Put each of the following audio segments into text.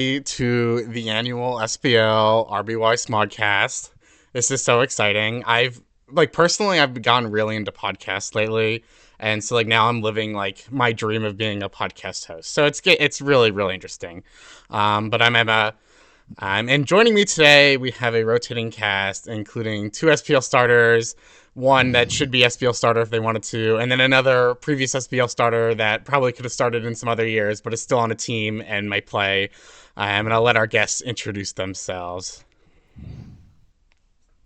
to the annual SPL RBY Smogcast. This is so exciting. I've gotten really into podcasts lately, and so now I'm living my dream of being a podcast host. So it's really really interesting. But I'm Emma. And joining me today, we have a rotating cast, including two SPL starters, one that should be SPL starter if they wanted to, and then another previous SPL starter that probably could have started in some other years, but is still on a team and might play. And I'll let our guests introduce themselves.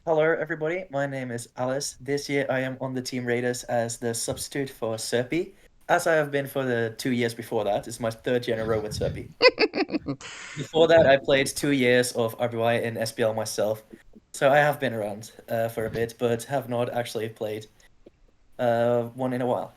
Hello, everybody. My name is Aliss. This year, I am on the team Raiders as the substitute for Serpy, as I have been for the 2 years before that. It's my third year in a row with Serpy. Before that, I played 2 years of RBY in SPL myself, so I have been around for a bit, but have not actually played one in a while.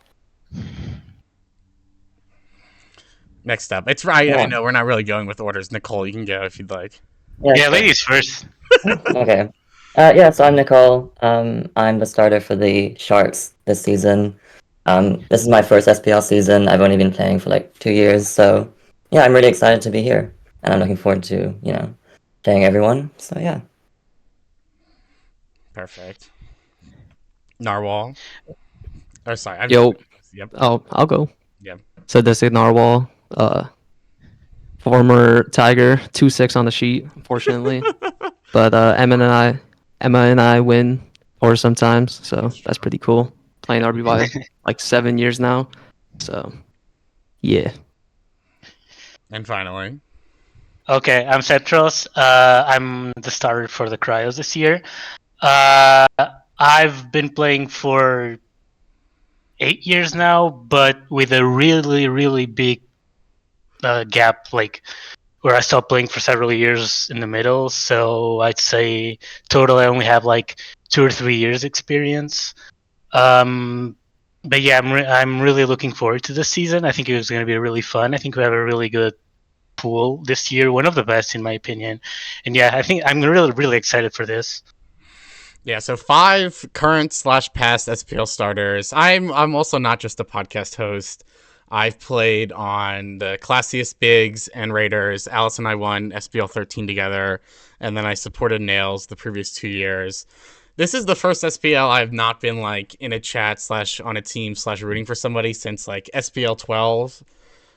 Next up, it's right. I know we're not really going with orders. Nicole, you can go if you'd like. Yeah, ladies first. Okay. So I'm Nicole. I'm the starter for the Sharks this season. This is my first SPL season. I've only been playing for 2 years, so yeah, I'm really excited to be here, and I'm looking forward to playing everyone. So yeah. Perfect. Narwhal. Oh, sorry. Yep. Oh, I'll go. Yep. SaDiSTiCNarwhal, former Tiger, 2-6 on the sheet, unfortunately. But Emma and I win or sometimes, so that's pretty cool. Playing RBY 7 years now, so yeah. And finally. Okay, I'm Sceptross. I'm the starter for the Cryos this year. I've been playing for 8 years now, but with a really, really big gap, where I stopped playing for several years in the middle. So I'd say total I only have 2 or 3 years experience. But yeah, I'm really looking forward to this season. I think it was going to be really fun. I think we have a really good pool this year, one of the best in my opinion. And yeah, I think I'm really, really excited for this. Yeah, so 5 current/past SPL starters. I'm also not just a podcast host. I've played on the Classiest BIGS and Raiders. Aliss and I won SPL 13 together, and then I supported Nails the previous 2 years. This is the first SPL I've not been in a chat / on a team / rooting for somebody since SPL 12,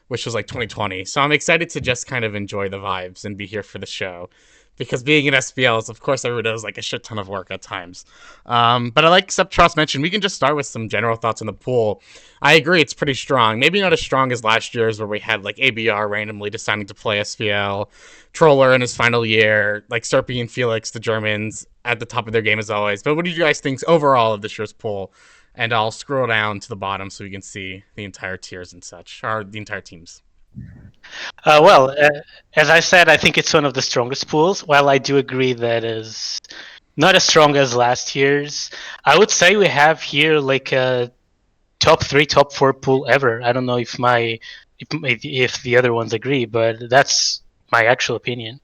which was 2020. So I'm excited to just kind of enjoy the vibes and be here for the show. Because being an SPL is, of course, everyone knows a shit ton of work at times. But like Sceptross mentioned, we can just start with some general thoughts on the pool. I agree, it's pretty strong. Maybe not as strong as last year's, where we had ABR randomly deciding to play SPL, Troller in his final year, Serpy and Felix, the Germans, at the top of their game as always. But what do you guys think overall of this year's pool? And I'll scroll down to the bottom so we can see the entire tiers and such, or the entire teams. As I said, I think it's one of the strongest pools. While I do agree that is not as strong as last year's, I would say we have here a top 3, top 4 pool ever. I don't know if the other ones agree, but that's my actual opinion.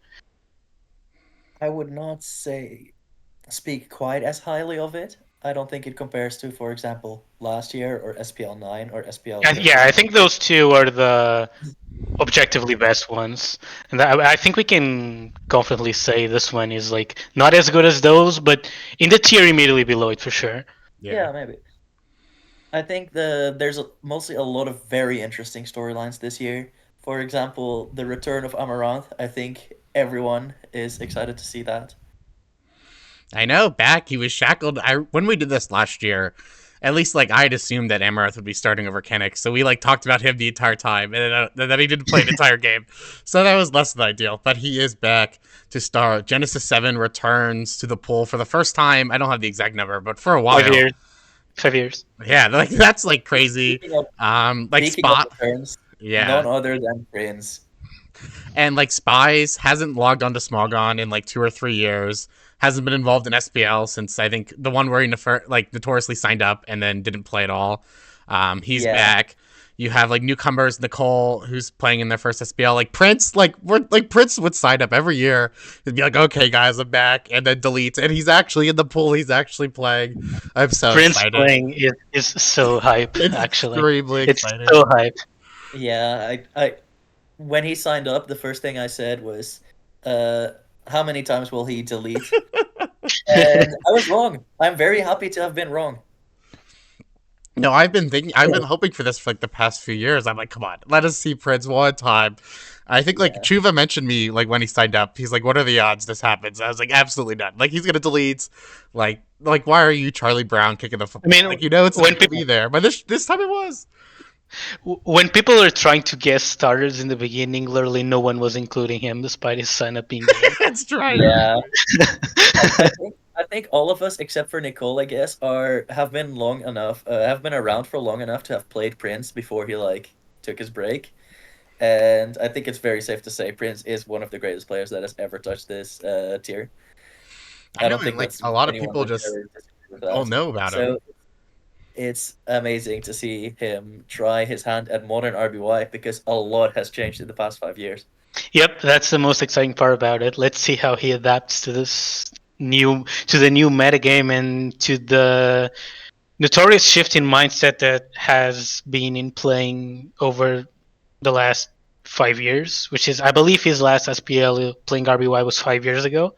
I would not speak quite as highly of it. I don't think it compares to, for example, last year or SPL 9 or SPL. Yeah, I think those two are the objectively best ones, and I think we can confidently say this one is not as good as those, but in the tier immediately below it for sure. Yeah, maybe. I think there's mostly a lot of very interesting storylines this year. For example, the return of Amaranth. I think everyone is excited to see that. I know, back. He was shackled. When we did this last year, at least I'd assumed that Amaranth would be starting over Kenix, so we talked about him the entire time, and then he didn't play the entire game, so that was less than ideal. But he is back to start. Genesis 7 returns to the pool for the first time. I don't have the exact number, but for a while. 5 years. Yeah, that's crazy. Spot. Returns, yeah. None other than Prince. And Spies hasn't logged onto Smogon in 2 or 3 years. Hasn't been involved in SPL since I think the one where he notoriously signed up and then didn't play at all. He's back. You have newcomers, Nicole, who's playing in their first SPL. Prince, Prince would sign up every year. He'd be okay, guys, I'm back, and then delete. And he's actually in the pool. He's actually playing. I'm so Prince excited. Playing is so hype. It's actually, extremely exciting. It's so hype. Yeah, when he signed up, the first thing I said was, how many times will he delete? And I was wrong. I'm very happy to have been wrong. No, I've been hoping for this for like the past few years. I'm like, come on, let us see Prince one time. I think like Yeah. Chuva mentioned me like when he signed up. He's like, what are the odds this happens? I was like, absolutely none. Like he's gonna delete. Like why are you Charlie Brown kicking the football? I mean, like it's when not gonna be there. But this time it was. When people are trying to guess starters in the beginning, literally no one was including him, despite his sign up being there. That's right. Yeah. I think all of us, except for Nicole, I guess, have been around for long enough to have played Prince before he like took his break. And I think it's very safe to say Prince is one of the greatest players that has ever touched this tier. I don't know, think like that's a lot of anyone people would just ever disagree with don't that. know about him. So it's amazing to see him try his hand at modern RBY because a lot has changed in the past 5 years. Yep, that's the most exciting part about it. Let's see how he adapts to the new metagame and to the notorious shift in mindset that has been in playing over the last 5 years, which is, I believe, his last SPL playing RBY was 5 years ago.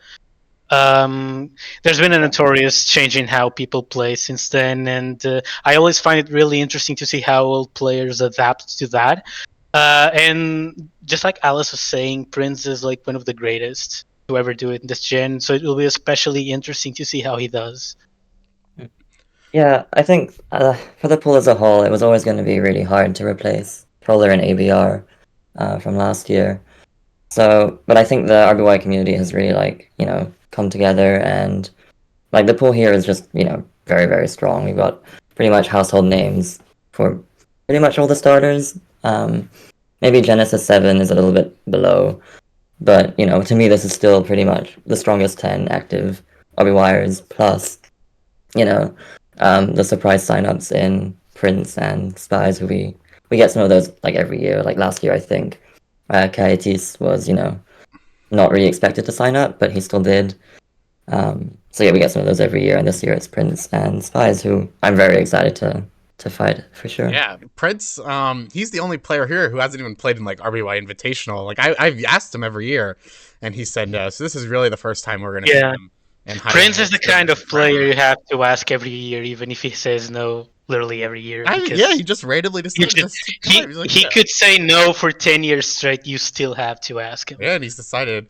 There's been a notorious change in how people play since then, and I always find it really interesting to see how old players adapt to that. And just like Aliss was saying, Prince is like one of the greatest to ever do it in this gen, so it will be especially interesting to see how he does. Yeah, I think for the pool as a whole, it was always going to be really hard to replace Troller and ABR from last year. So, but I think the RBY community has really come together, and like the pool here is just very, very strong. We've got pretty much household names for pretty much all the starters. Maybe Genesis 7 is a little bit below, but to me this is still pretty much the strongest 10 active RBYers plus the surprise signups in Prince and Spies, who we get some of those like every year. Like last year, I think Kaetis was not really expected to sign up, but he still did. So yeah, we get some of those every year, and this year it's Prince and Spies, who I'm very excited to fight for sure. Yeah, Prince. He's the only player here who hasn't even played in like RBY Invitational. Like I've asked him every year, and he said no. So this is really the first time we're gonna see him. And Prince is the kind of player you have to ask every year, even if he says no literally every year. Yeah, he just randomly decided. He could say no for 10 years straight. You still have to ask him. Yeah, and he's decided.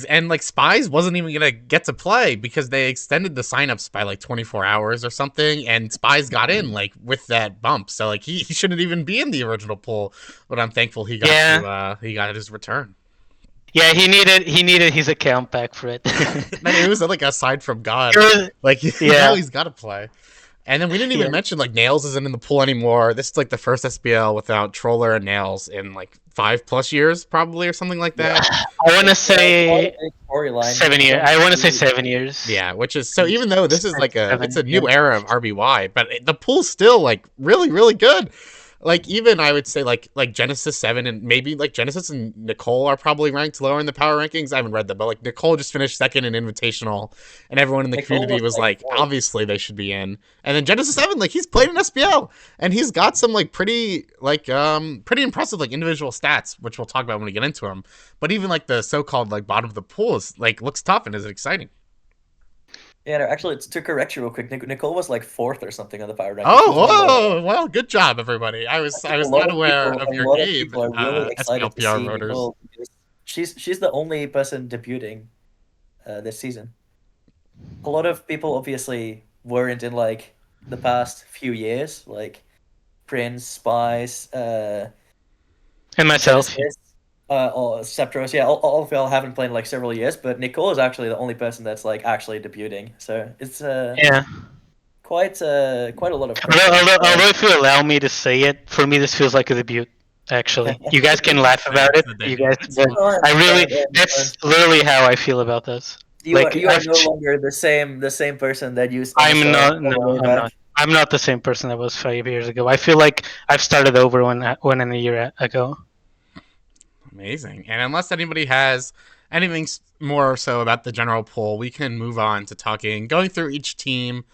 And like Spies wasn't even gonna get to play because they extended the signups by like 24 hours or something, and Spies got in like with that bump. So like he shouldn't even be in the original pool, but I'm thankful he got he got his return. Yeah, he needed his account back for it. It was like aside from God, like now he's got to play. And then we didn't even mention like Nails isn't in the pool anymore. This is like the first SPL without Troller and Nails in like 5+ years, probably, or something like that. I want to say 7 years. I want to say 7 years. Yeah, which is so. Even though this is like it's a new era of RBY, but the pool's still like really, really good. Like even I would say like Genesis 7 and maybe like Genesis and Nicole are probably ranked lower in the power rankings. I haven't read them, but like Nicole just finished second in Invitational, and everyone in the community was like obviously they should be in. And then Genesis 7, like he's played in SPL and he's got some like pretty impressive like individual stats, which we'll talk about when we get into them. But even like the so-called like bottom of the pool is like looks tough and is exciting. Yeah, no, actually, to correct you real quick, Nicole was like 4th or something on the power rankings. Oh, well, good job, everybody. I was not aware of your game. People are really excited to see Nicole because she's the only person debuting this season. A lot of people obviously weren't in like the past few years, like Prince, Spies, and myself. Genesis, or Sceptross, yeah, all of y'all haven't played in like several years, but Nicole is actually the only person that's like actually debuting. So it's quite a lot of. Although if you allow me to say it, for me this feels like a debut. Actually, you guys can laugh about it. You guys, that's literally how I feel about this. You are no longer the same person that used. I'm not the same person I was 5 years ago. I feel like I've started over one and a year ago. Amazing. And unless anybody has anything more or so about the general pool, we can move on to going through each team,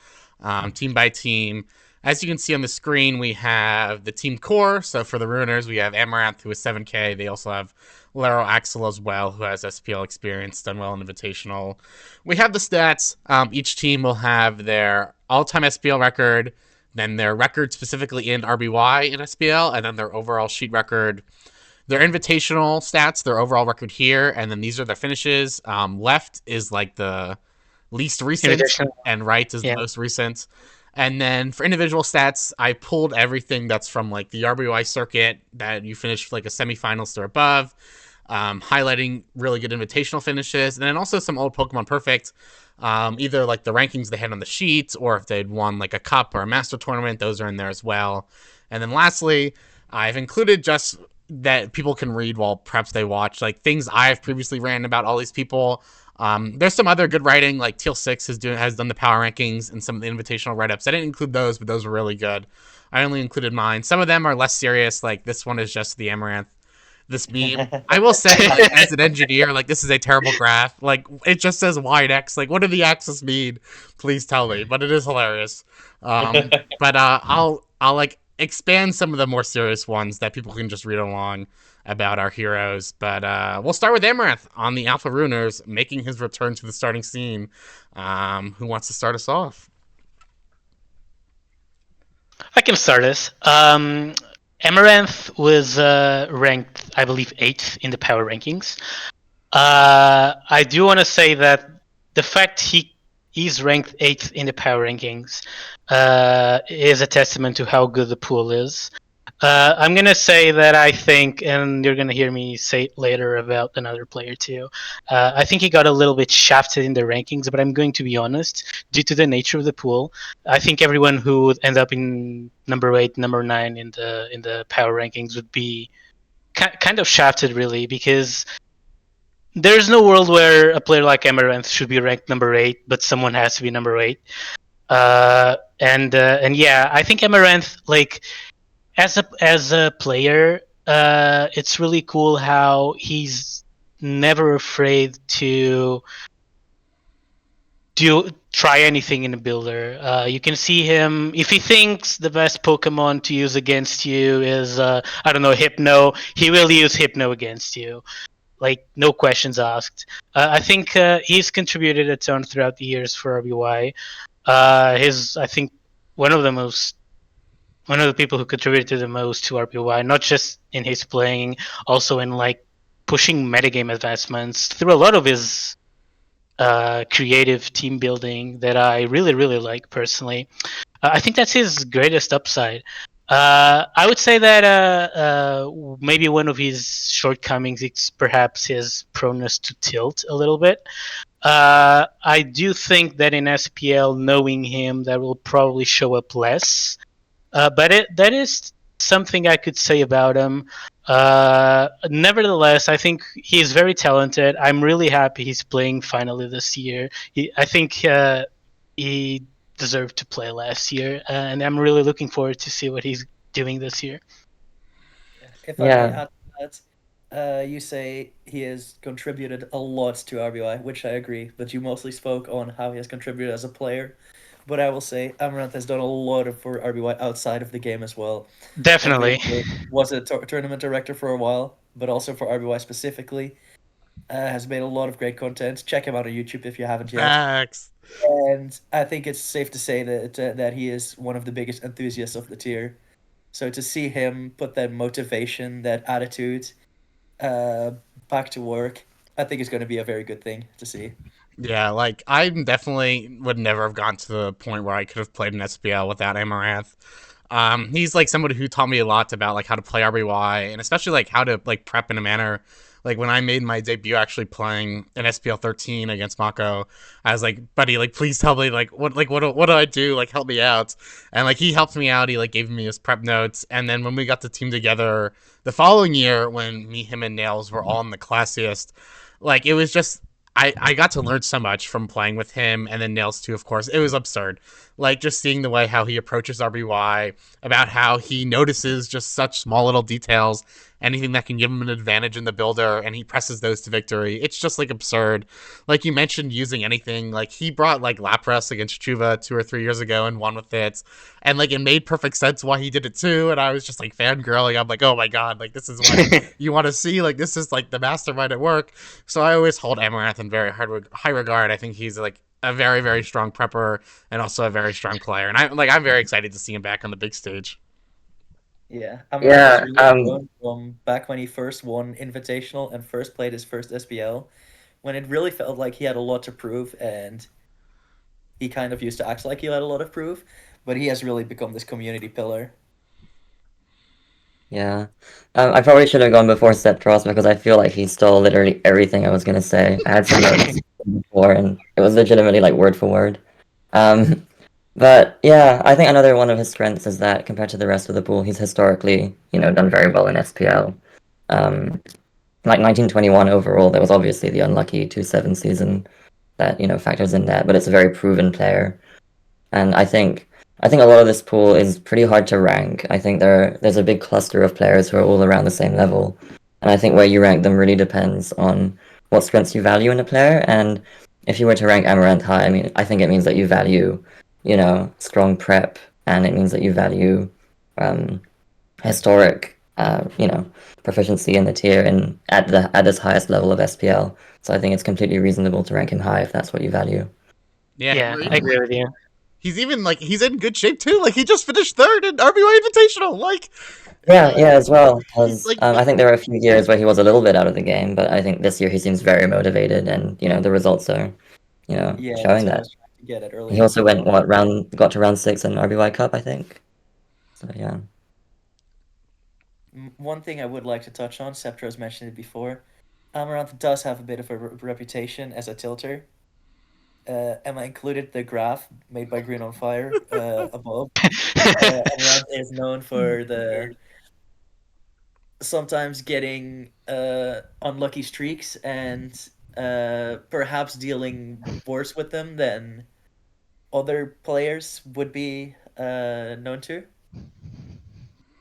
team by team. As you can see on the screen, we have the team core. So for the Ruiners, we have Amaranth, who is 7K. They also have Laro Axel as well, who has SPL experience, done well in Invitational. We have the stats. Each team will have their all-time SPL record, then their record specifically in RBY in SPL, and then their overall sheet record. Their invitational stats, their overall record here, and then these are their finishes. Left is like the least recent, and right is the most recent. And then for individual stats, I pulled everything that's from like the RBY circuit that you finished like a semifinals or above, highlighting really good invitational finishes, and then also some old Pokemon Perfect, either like the rankings they had on the sheet, or if they'd won like a cup or a master tournament, those are in there as well. And then lastly, I've included just that people can read while perhaps they watch, like things I've previously ran about all these people. There's some other good writing, like Teal 6 has done the power rankings and some of the invitational write-ups. I didn't include those, but those were really good. I only included mine. Some of them are less serious, like this one is just the Amaranth, this meme. I will say, like, as an engineer, like, this is a terrible graph. Like, it just says wide X. Like, what do the axes mean? Please tell me. But it is hilarious. But I'll like expand some of the more serious ones that people can just read along about our heroes. But we'll start with Amaranth on the Alpha Ruiners, making his return to the starting scene. Who wants to start us off? I can start this. Amaranth was ranked, I believe, 8th in the power rankings. I do want to say that the fact he's ranked 8th in the power rankings is a testament to how good the pool is. I'm going to say that I think, and you're going to hear me say it later about another player too, I think he got a little bit shafted in the rankings, but I'm going to be honest, due to the nature of the pool, I think everyone who would end up in number 8, number 9 in the power rankings would be kind of shafted, really, because there's no world where a player like Amaranth should be ranked number 8, but someone has to be number 8. And yeah, I think Amaranth, like, as a player, it's really cool how he's never afraid to try anything in a builder. You can see him, if he thinks the best Pokemon to use against you is I don't know, Hypno, he will use Hypno against you, like, no questions asked. I think he's contributed a ton throughout the years for RBY. I think one of the people who contributed the most to RBY, not just in his playing, also in like pushing metagame advancements through a lot of his creative team building that I really, really like personally. I think that's his greatest upside. I would say that maybe one of his shortcomings is perhaps his proneness to tilt a little bit. I do think that in SPL, knowing him, that will probably show up less. But that is something I could say about him. Nevertheless, I think he's very talented. I'm really happy he's playing finally this year. I think he deserved to play last year, and I'm really looking forward to see what he's doing this year. If I may add to that, you say he has contributed a lot to RBI, which I agree, but you mostly spoke on how he has contributed as a player. But I will say Amaranth has done a lot for RBY outside of the game as well. Definitely. He was a tournament director for a while, but also for RBY specifically. Has made a lot of great content. Check him out on YouTube if you haven't yet. Facts. And I think it's safe to say that he is one of the biggest enthusiasts of the tier. So to see him put that motivation, that attitude back to work, I think is going to be a very good thing to see. Yeah, like, I definitely would never have gotten to the point where I could have played an SPL without Amaranth. He's, like, somebody who taught me a lot about, like, how to play RBY, and especially, like, how to, like, prep in a manner. Like, when I made my debut actually playing an SPL 13 against Mako, I was like, buddy, like, please tell me, like, what do I do? Like, help me out. And, like, he helped me out. He, like, gave me his prep notes. And then when we got the team together the following year, when me, him, and Nails were all in the Classiest, like, it was just... I got to learn so much from playing with him, and then Nails too, of course. It was absurd. Like, just seeing the way how he approaches RBY, about how he notices just such small little details, anything that can give him an advantage in the builder, and he presses those to victory. It's just like absurd. Like you mentioned, using anything. Like he brought like Lapras against Chuva 2 or 3 years ago and won with it, and like it made perfect sense why he did it too. And I was just like fangirling. I'm like, oh my god, like this is what you want to see. Like this is like the mastermind at work. So I always hold Amaranth in very high regard. I think he's like a very, very strong prepper and also a very strong player. And I'm very excited to see him back on the big stage. Yeah, I mean, Yeah, he's really grown from back when he first won Invitational and first played his first SPL, when it really felt like he had a lot to prove, and he kind of used to act like he had a lot of proof, but he has really become this community pillar. Yeah. I probably should have gone before Sceptross because I feel like he stole literally everything I was gonna say. I had some notes before and it was legitimately like word for word. But yeah, I think another one of his strengths is that compared to the rest of the pool, he's historically, done very well in SPL. Like 1921 overall, there was obviously the unlucky 2-7 season that, factors in that, but it's a very proven player. And I think a lot of this pool is pretty hard to rank. I think there's a big cluster of players who are all around the same level. And I think where you rank them really depends on what strengths you value in a player. And if you were to rank Amaranth high, I mean, I think it means that you value, strong prep, and it means that you value historic, proficiency in the tier and at his highest level of SPL. So I think it's completely reasonable to rank him high if that's what you value. Yeah, I agree with you. He's even like he's in good shape too. Like he just finished third in RBY Invitational. Like Yeah, as well. Because like I think there were a few years where he was a little bit out of the game, but I think this year he seems very motivated, and the results are, Yeah, showing that's what I that. was trying to get at earlier. He also got to round 6 in RBY Cup, I think. So yeah. One thing I would like to touch on, Sceptro's mentioned it before, Amaranth does have a bit of a reputation as a tilter. Emma included the graph made by Green on Fire above. Amaranth is known for the sometimes getting unlucky streaks and perhaps dealing worse with them than other players would be known to.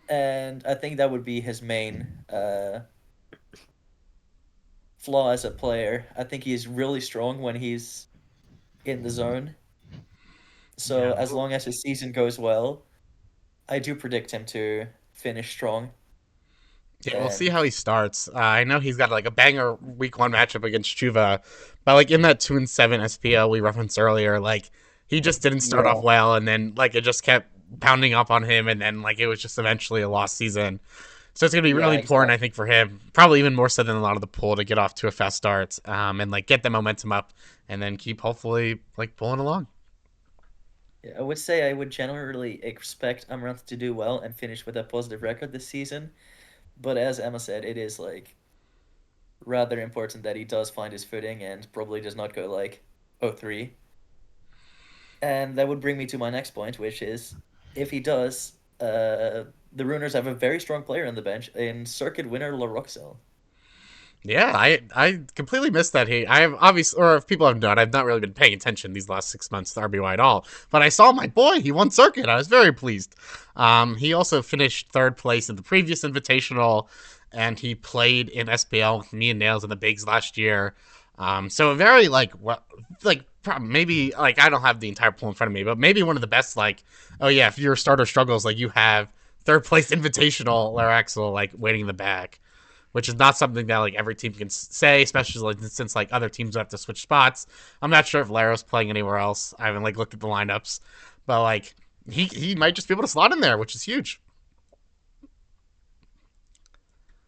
And I think that would be his main flaw as a player. I think he's really strong when he's in the zone. So as long as his season goes well, I do predict him to finish strong. yeah, we'll see how he starts. I know he's got like a banger week 1 matchup against Chuva, but like in that 2-7 SPL we referenced earlier, like he just didn't start off well, and then like it just kept pounding up on him, and then like it was just eventually a lost season. So it's gonna be really important, I think, for him, probably even more so than a lot of the pool, to get off to a fast start, and like get the momentum up, and then keep hopefully like pulling along. Yeah, I would say I would generally expect Amaranth to do well and finish with a positive record this season. But as Emma said, it is like rather important that he does find his footing and probably does not go like 0-3. And that would bring me to my next point, which is if he does, the Runers have a very strong player on the bench in circuit winner Laroxel. Yeah, I completely missed that. I have obviously, or if people have not, I've not really been paying attention these last 6 months to RBY at all. But I saw my boy; he won circuit. I was very pleased. He also finished 3rd place in the previous invitational, and he played in SPL with me and Nails in the Bigs last year. So a very maybe like I don't have the entire pool in front of me, but maybe one of the best. Like, oh yeah, if your starter struggles, like you have 3rd place invitational Laraxel like waiting in the back, which is not something that like every team can say, especially like since like other teams have to switch spots. I'm not sure if Laro's playing anywhere else. I haven't like looked at the lineups, but like he might just be able to slot in there, which is huge.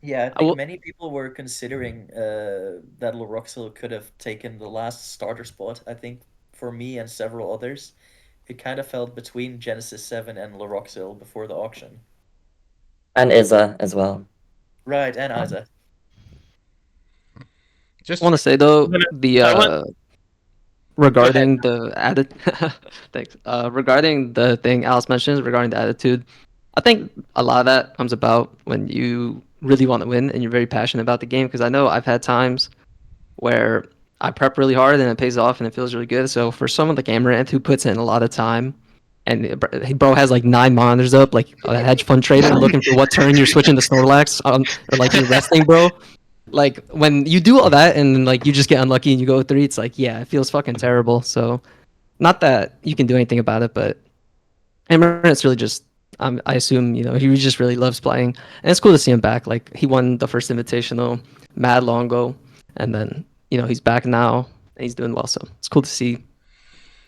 Yeah, I think many people were considering that Laroxel could have taken the last starter spot. I think for me and several others, it kind of felt between Genesis 7 and Laroxel before the auction. And Iza as well. Right, and Isa. Just want to say though, regarding the added thanks. Regarding the thing Alice mentions regarding the attitude, I think a lot of that comes about when you really want to win and you're very passionate about the game. Because I know I've had times where I prep really hard and it pays off and it feels really good. So for someone like Amaranth who puts in a lot of time and bro has like 9 monitors up, like a hedge fund trader looking for what turn you're switching to Snorlax or like you're resting, bro. Like when you do all that and like you just get unlucky and you go 3, it's like, yeah, it feels fucking terrible. So not that you can do anything about it, but Amaranth's really just I assume, you know, he just really loves playing, and it's cool to see him back. Like he won the first invitational mad long ago, and then, you know, he's back now and he's doing well. So it's cool to see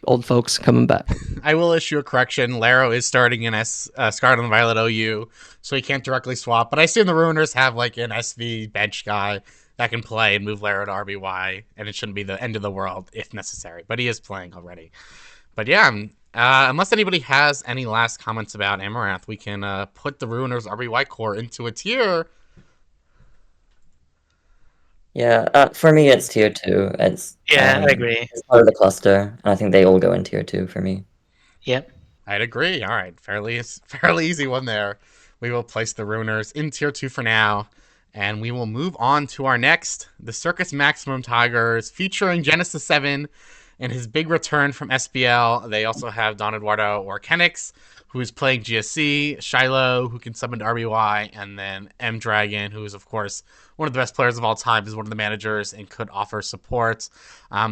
old folks coming back. I will issue a correction. Laro is starting in Scarlet and Violet OU, so he can't directly swap. But I assume the Ruiners have like an SV bench guy that can play and move Laro to RBY, and it shouldn't be the end of the world if necessary. But he is playing already. But yeah, unless anybody has any last comments about Amaranth, we can put the Ruiners RBY core into a tier. Yeah, for me it's tier 2. It's Yeah, I agree. It's part of the cluster, and I think they all go in tier 2 for me. Yep. I'd agree. All right, fairly easy one there. We will place the Ruiners in tier 2 for now, and we will move on to our next, the Circus Maximum Tigers, featuring Genesis 7 and his big return from SPL. They also have Don Eduardo or Kenix, who is playing GSC, Shiloh, who can summon to RBY, and then M Dragon, who is, of course, one of the best players of all time, is one of the managers and could offer support.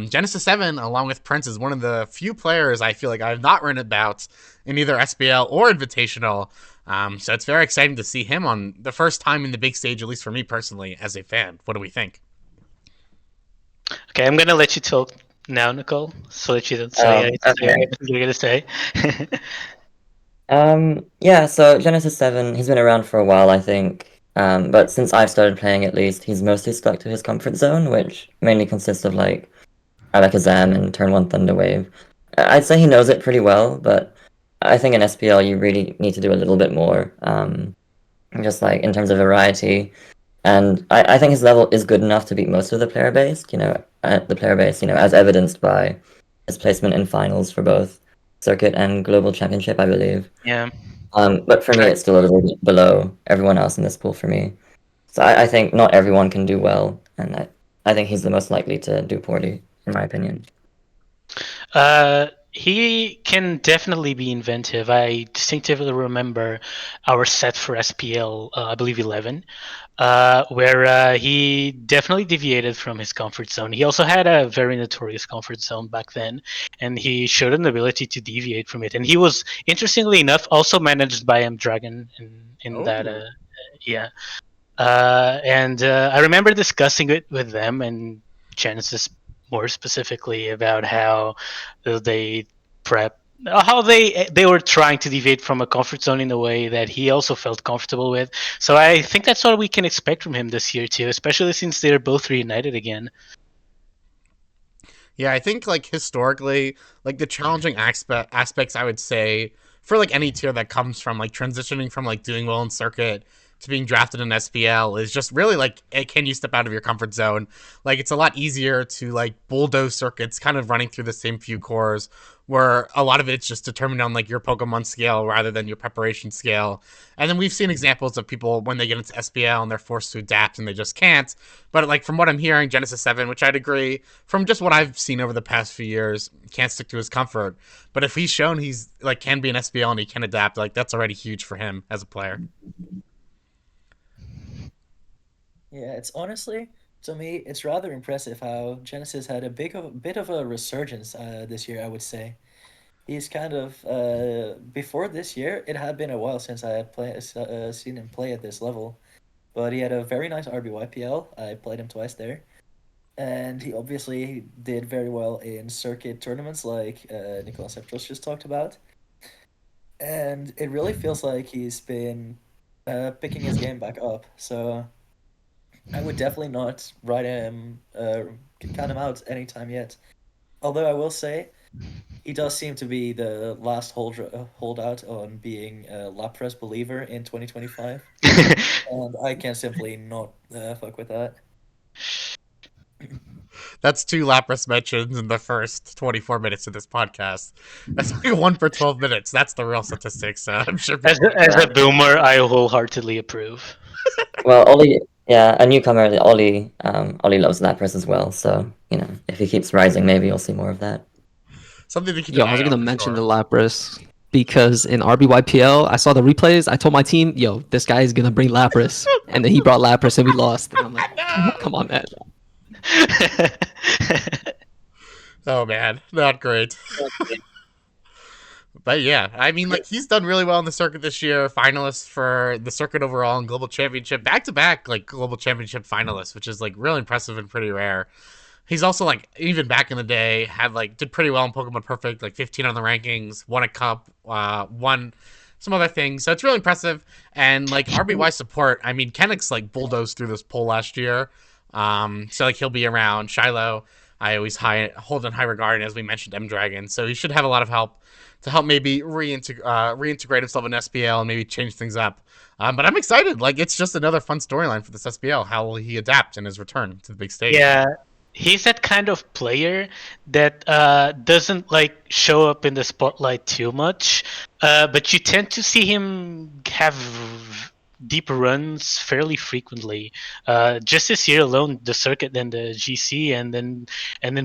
Genesis 7, along with Prince, is one of the few players I feel like I have not written about in either SPL or Invitational. So it's very exciting to see him on the first time in the big stage, at least for me personally, as a fan. What do we think? Okay, I'm gonna let you talk now, Nicole, so that you don't say okay. you're gonna say. Yeah, so Genesis 7, he's been around for a while, I think. But since I've started playing, at least, he's mostly stuck to his comfort zone, which mainly consists of like Alakazam and Turn 1 Thunder Wave. I'd say he knows it pretty well, but I think in SPL you really need to do a little bit more, just like in terms of variety. And I think his level is good enough to beat most of the player base, as evidenced by his placement in finals for both Circuit and Global Championship, I believe. Yeah. But for me, it's still a little bit below everyone else in this pool for me. So I think not everyone can do well, and I think he's the most likely to do poorly, in my opinion. He can definitely be inventive. I distinctively remember our set for SPL, I believe 11, where he definitely deviated from his comfort zone. He also had a very notorious comfort zone back then, and he showed an ability to deviate from it. And he was, interestingly enough, also managed by M Dragon in that. Yeah. And I remember discussing it with them and Genesis more specifically about how they were trying to deviate from a comfort zone in a way that he also felt comfortable with. So I think that's what we can expect from him this year too, especially since they're both reunited again. Yeah, I think like historically, like the challenging aspects I would say for like any tier that comes from like transitioning from like doing well in Circuit to being drafted in SPL is just really like, can you step out of your comfort zone? Like it's a lot easier to like bulldoze Circuits kind of running through the same few cores, where a lot of it's just determined on like your Pokemon scale rather than your preparation scale. And then we've seen examples of people when they get into SPL and they're forced to adapt and they just can't. But like from what I'm hearing, Genesis 7, which I'd agree, from just what I've seen over the past few years, can't stick to his comfort. But if he's shown he's like can be an SPL and he can adapt, like that's already huge for him as a player. Yeah, it's honestly, to me, it's rather impressive how Genesis had a bit of a resurgence this year, I would say. He's kind of before this year, it had been a while since I had seen him play at this level, but he had a very nice RBYPL. I played him twice there, and he obviously did very well in circuit tournaments like Nicole Sceptross just talked about. And it really feels like he's been picking his game back up. So I would definitely not write him, count him out anytime yet. Although I will say, he does seem to be the last holdout on being a Lapras believer in 2025. And I can simply not fuck with that. That's 2 Lapras mentions in the first 24 minutes of this podcast. That's like 1 per 12 minutes. That's the real statistics. I'm sure. As a boomer, I wholeheartedly approve. Well, Ollie, yeah, a newcomer, Ollie loves Lapras as well. So if he keeps rising, maybe you'll see more of that. Something to keep Yo, an I was eye gonna on for mention sure. the Lapras. because in RBYPL, I saw the replays. I told my team, yo, this guy is going to bring Lapras. And then he brought Lapras and we lost. And I'm like, come on, man. Oh man, not great. But yeah, I mean, like, he's done really well in the circuit this year. Finalist for the circuit overall and global championship, back to back, like global championship finalists, which is like really impressive and pretty rare. He's also like, even back in the day, had like did pretty well in Pokemon Perfect, like 15 on the rankings, won a cup, won some other things. So it's really impressive. And like RBY support, I mean, Kenix like bulldozed through this poll last year. So like he'll be around. Shiloh, I always hold in high regard, and as we mentioned, M Dragon. So he should have a lot of help to help maybe reintegrate himself in SPL and maybe change things up. But I'm excited. Like, it's just another fun storyline for this SPL. How will he adapt in his return to the big stage? Yeah, he's that kind of player that doesn't like show up in the spotlight too much, but you tend to see him have deep runs fairly frequently. Just this year alone, the circuit and the GC, and then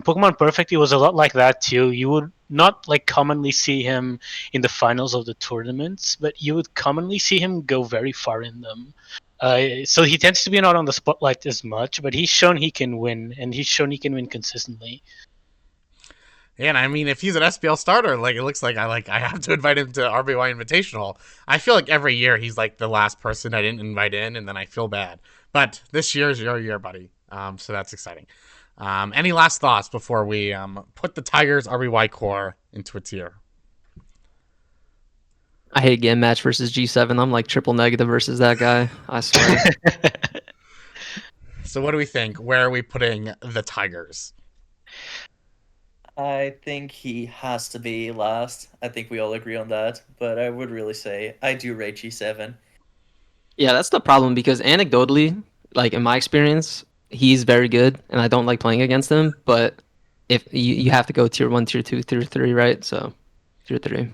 Pokemon Perfect, it was a lot like that too. You would not like commonly see him in the finals of the tournaments, but you would commonly see him go very far in them. So he tends to be not on the spotlight as much, but he's shown he can win, and he's shown he can win consistently. Yeah, and I mean, if he's an SPL starter, like, it looks like I have to invite him to RBY Invitational. I feel like every year he's like the last person I didn't invite in, and then I feel bad. But this year's your year, buddy. So that's exciting. Any last thoughts before we put the Tigers RBY core into a tier? I hate getting match versus G7. I'm like triple negative versus that guy. I swear. So what do we think? Where are we putting the Tigers? I think he has to be last. I think we all agree on that. But I would really say I do rate G7. Yeah, that's the problem because anecdotally, like in my experience, he's very good and I don't like playing against him. But if you have to go tier 1, tier 2, tier 3, right? So tier 3.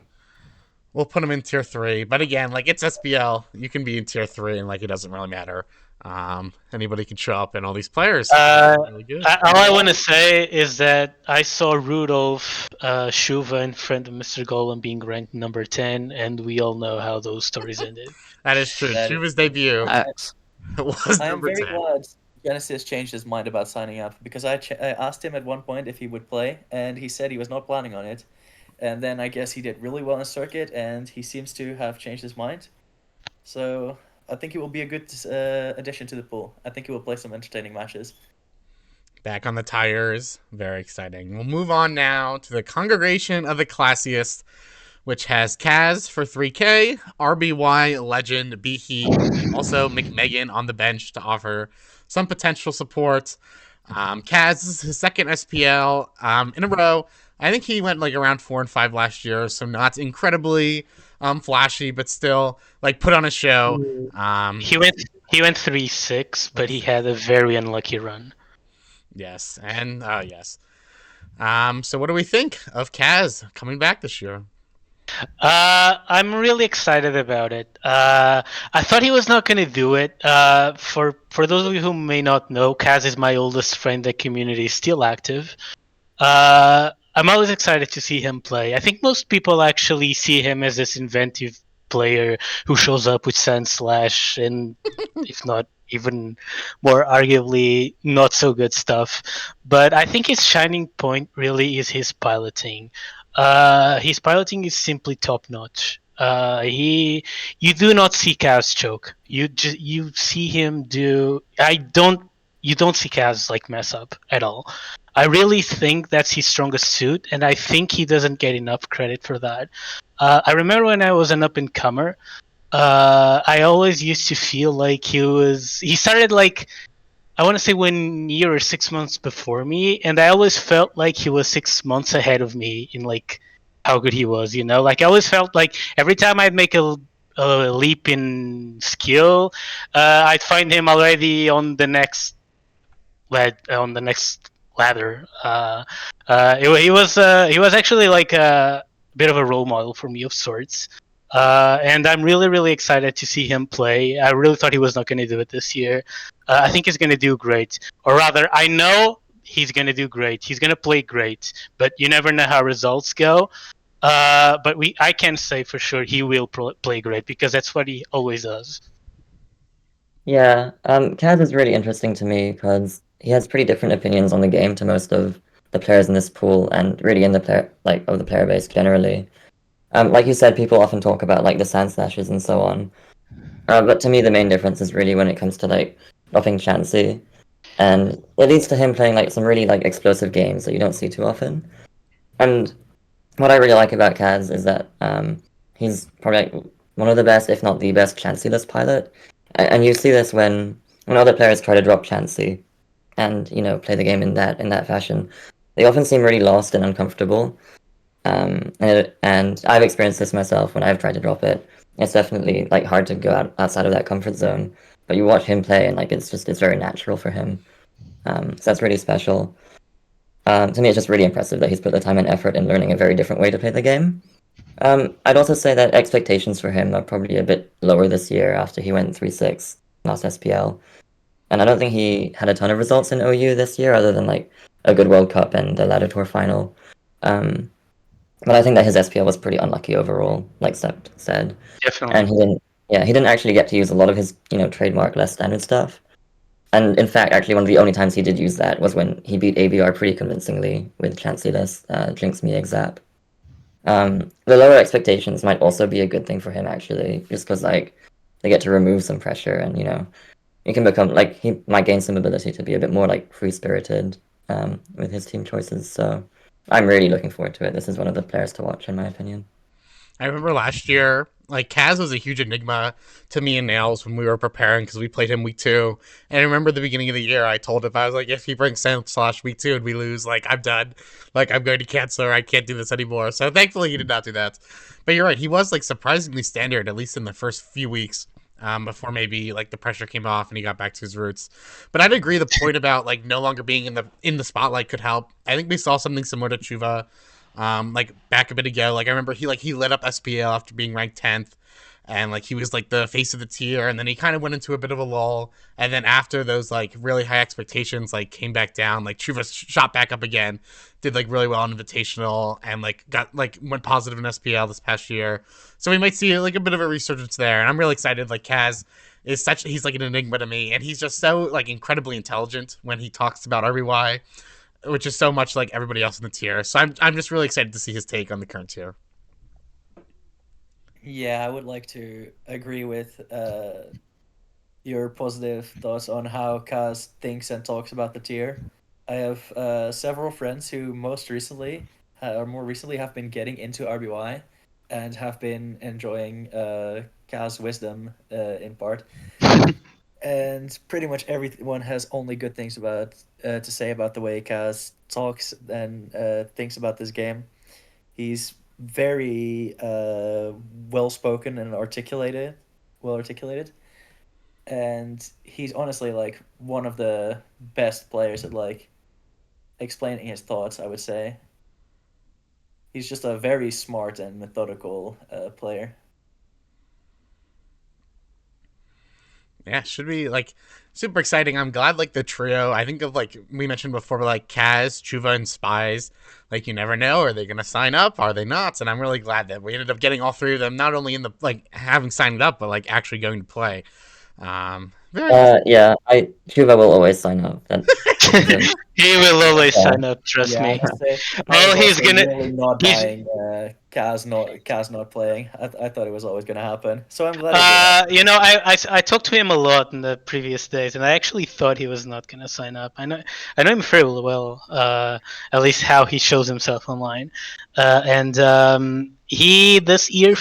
We'll put him in tier 3. But again, like, it's SPL. You can be in tier 3 and like it doesn't really matter. Anybody can show up, and all these players really good. All I want to say is that I saw Rudolph, Shuva, and friend of Mr. Golem being ranked number 10, and we all know how those stories ended. That is true. Shuva's debut was I am number very 10. glad Genesis changed his mind about signing up, because I asked him at one point if he would play, and he said he was not planning on it. And then I guess he did really well in circuit, and he seems to have changed his mind. So I think he will be a good addition to the pool. I think he will play some entertaining matches. Back on the tires. Very exciting. We'll move on now to the Congregation of the Classiest, which has Kaz for 3K, RBY, Legend, B-Heat, also McMegan on the bench to offer some potential support. Kaz is his second SPL in a row. I think he went like around 4 and 5 last year, so not incredibly flashy, but still like put on a show. He went 3-6, but he had a very unlucky run. Yes, and yes. So what do we think of Kaz coming back this year? I'm really excited about it. I thought he was not going to do it. For those of you who may not know, Kaz is my oldest friend. The community is still active. I'm always excited to see him play. I think most people actually see him as this inventive player who shows up with Sand Slash and, if not even more arguably, not so good stuff. But I think his shining point really is his piloting. His piloting is simply top notch. You do not see Kaz choke. You see him do. You don't see Kaz like mess up at all. I really think that's his strongest suit, and I think he doesn't get enough credit for that. I remember when I was an up-and-comer, I always used to feel like he started like, I want to say 1 year or 6 months before me, and I always felt like he was 6 months ahead of me in like how good he was, you know? Like I always felt like every time I'd make a leap in skill, I'd find him already on the next ladder. He was actually like a bit of a role model for me of sorts. And I'm really, really excited to see him play. I really thought he was not going to do it this year. I think he's going to do great. Or rather, I know he's going to do great. He's going to play great. But you never know how results go. But I can say for sure he will play great because that's what he always does. Yeah, Kaz is really interesting to me because he has pretty different opinions on the game to most of the players in this pool and really in the player base generally. Like you said, people often talk about like the sand slashes and so on. But to me, the main difference is really when it comes to like dropping Chansey, and it leads to him playing like some really like explosive games that you don't see too often. And what I really like about Kaz is that he's probably like one of the best, if not the best, Chansey-less pilot. And you see this when other players try to drop Chansey and play the game in that fashion. They often seem really lost and uncomfortable. And I've experienced this myself when I've tried to drop it. It's definitely like hard to go outside of that comfort zone. But you watch him play and like it's very natural for him. So that's really special. To me, it's just really impressive that he's put the time and effort in learning a very different way to play the game. I'd also say that expectations for him are probably a bit lower this year after he went 3-6 last SPL. And I don't think he had a ton of results in OU this year other than like a good World Cup and the Ladder Tour final. But I think that his SPL was pretty unlucky overall, like Sept said. Definitely. And he didn't actually get to use a lot of his, trademark less standard stuff. And in fact, actually, one of the only times he did use that was when he beat ABR pretty convincingly with Chansey-less Jinx Me Exap. The lower expectations might also be a good thing for him, actually, just because like they get to remove some pressure, and he can become like he might gain some ability to be a bit more like free spirited with his team choices. So I'm really looking forward to it. This is one of the players to watch, in my opinion. I remember last year, like, Kaz was a huge enigma to me and Nails when we were preparing because we played him week 2. And I remember the beginning of the year, I told him, I was like, if he brings Sand Slash week 2 and we lose, like, I'm done. Like, I'm going to cancel, or I can't do this anymore. So thankfully he did not do that. But you're right, he was, like, surprisingly standard, at least in the first few weeks. Before maybe like the pressure came off and he got back to his roots. But I'd agree the point about like no longer being in the spotlight could help. I think we saw something similar to Chuva like back a bit ago. Like I remember he lit up SPL after being ranked 10th, and like he was like the face of the tier, and then he kind of went into a bit of a lull, and then after those like really high expectations like came back down, like Chuva shot back up again, did like really well on Invitational, and like got like went positive in SPL this past year. So we might see like a bit of a resurgence there, and I'm really excited. Like Kaz is he's like an enigma to me, and he's just so like incredibly intelligent when he talks about RBY, which is so much like everybody else in the tier. So I'm just really excited to see his take on the current tier. Yeah, I would like to agree with your positive thoughts on how Kaz thinks and talks about the tier. I have several friends who more recently have been getting into RBY and have been enjoying Kaz's wisdom in part. And pretty much everyone has only good things about to say about the way Kaz talks and thinks about this game. He's very well spoken and well articulated, and he's honestly like one of the best players at like explaining his thoughts. I would say he's just a very smart and methodical player. Yeah, should be like super exciting. I'm glad like the trio. I think of like we mentioned before, like Kaz, Chuva, and Spies. Like you never know, are they gonna sign up? Are they not? And I'm really glad that we ended up getting all 3 of them, not only in the like having signed up, but like actually going to play. Yeah, Chuva will always sign up. He will always sign up. Trust me. Well, he's gonna really not buying Kaz not playing. I thought it was always gonna happen. So I'm glad. I talked to him a lot in the previous days, and I actually thought he was not gonna sign up. I know him very well. At least how he shows himself online, and he this year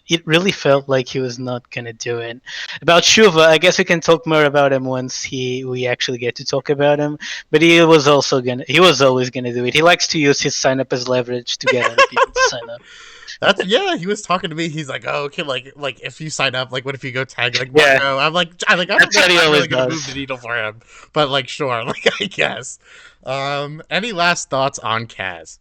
it really felt like he was not gonna do it. About Shuva, I guess we can talk more about him once we actually get to talk about him. But he was always gonna do it. He likes to use his sign up as leverage to get other people to sign up. He was talking to me. He's like, oh, okay, like if you sign up, like what if you go tag like Marco? Yeah. I'm like, I don't know if I'm really gonna move the needle for him, but like sure, like I guess. Any last thoughts on Kaz?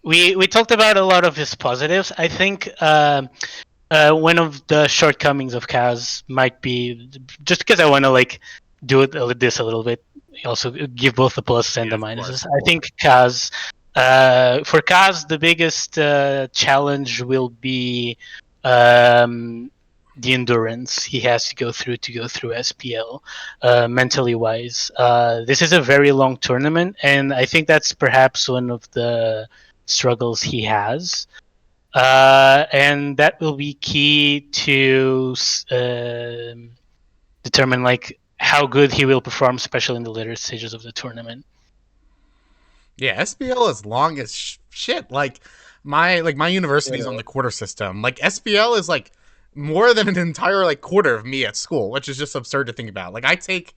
We talked about a lot of his positives. I think one of the shortcomings of Kaz might be just because I want to like do this a little bit. Also give both the plus and the minuses. I think Kaz For Kaz, the biggest challenge will be the endurance he has to go through SPL, mentally wise. This is a very long tournament, and I think that's perhaps one of the struggles he has. And that will be key to determine like how good he will perform, especially in the later stages of the tournament. Yeah, SPL is long as shit. Like my university's on the quarter system. Like SPL is like more than an entire like quarter of me at school, which is just absurd to think about. Like I take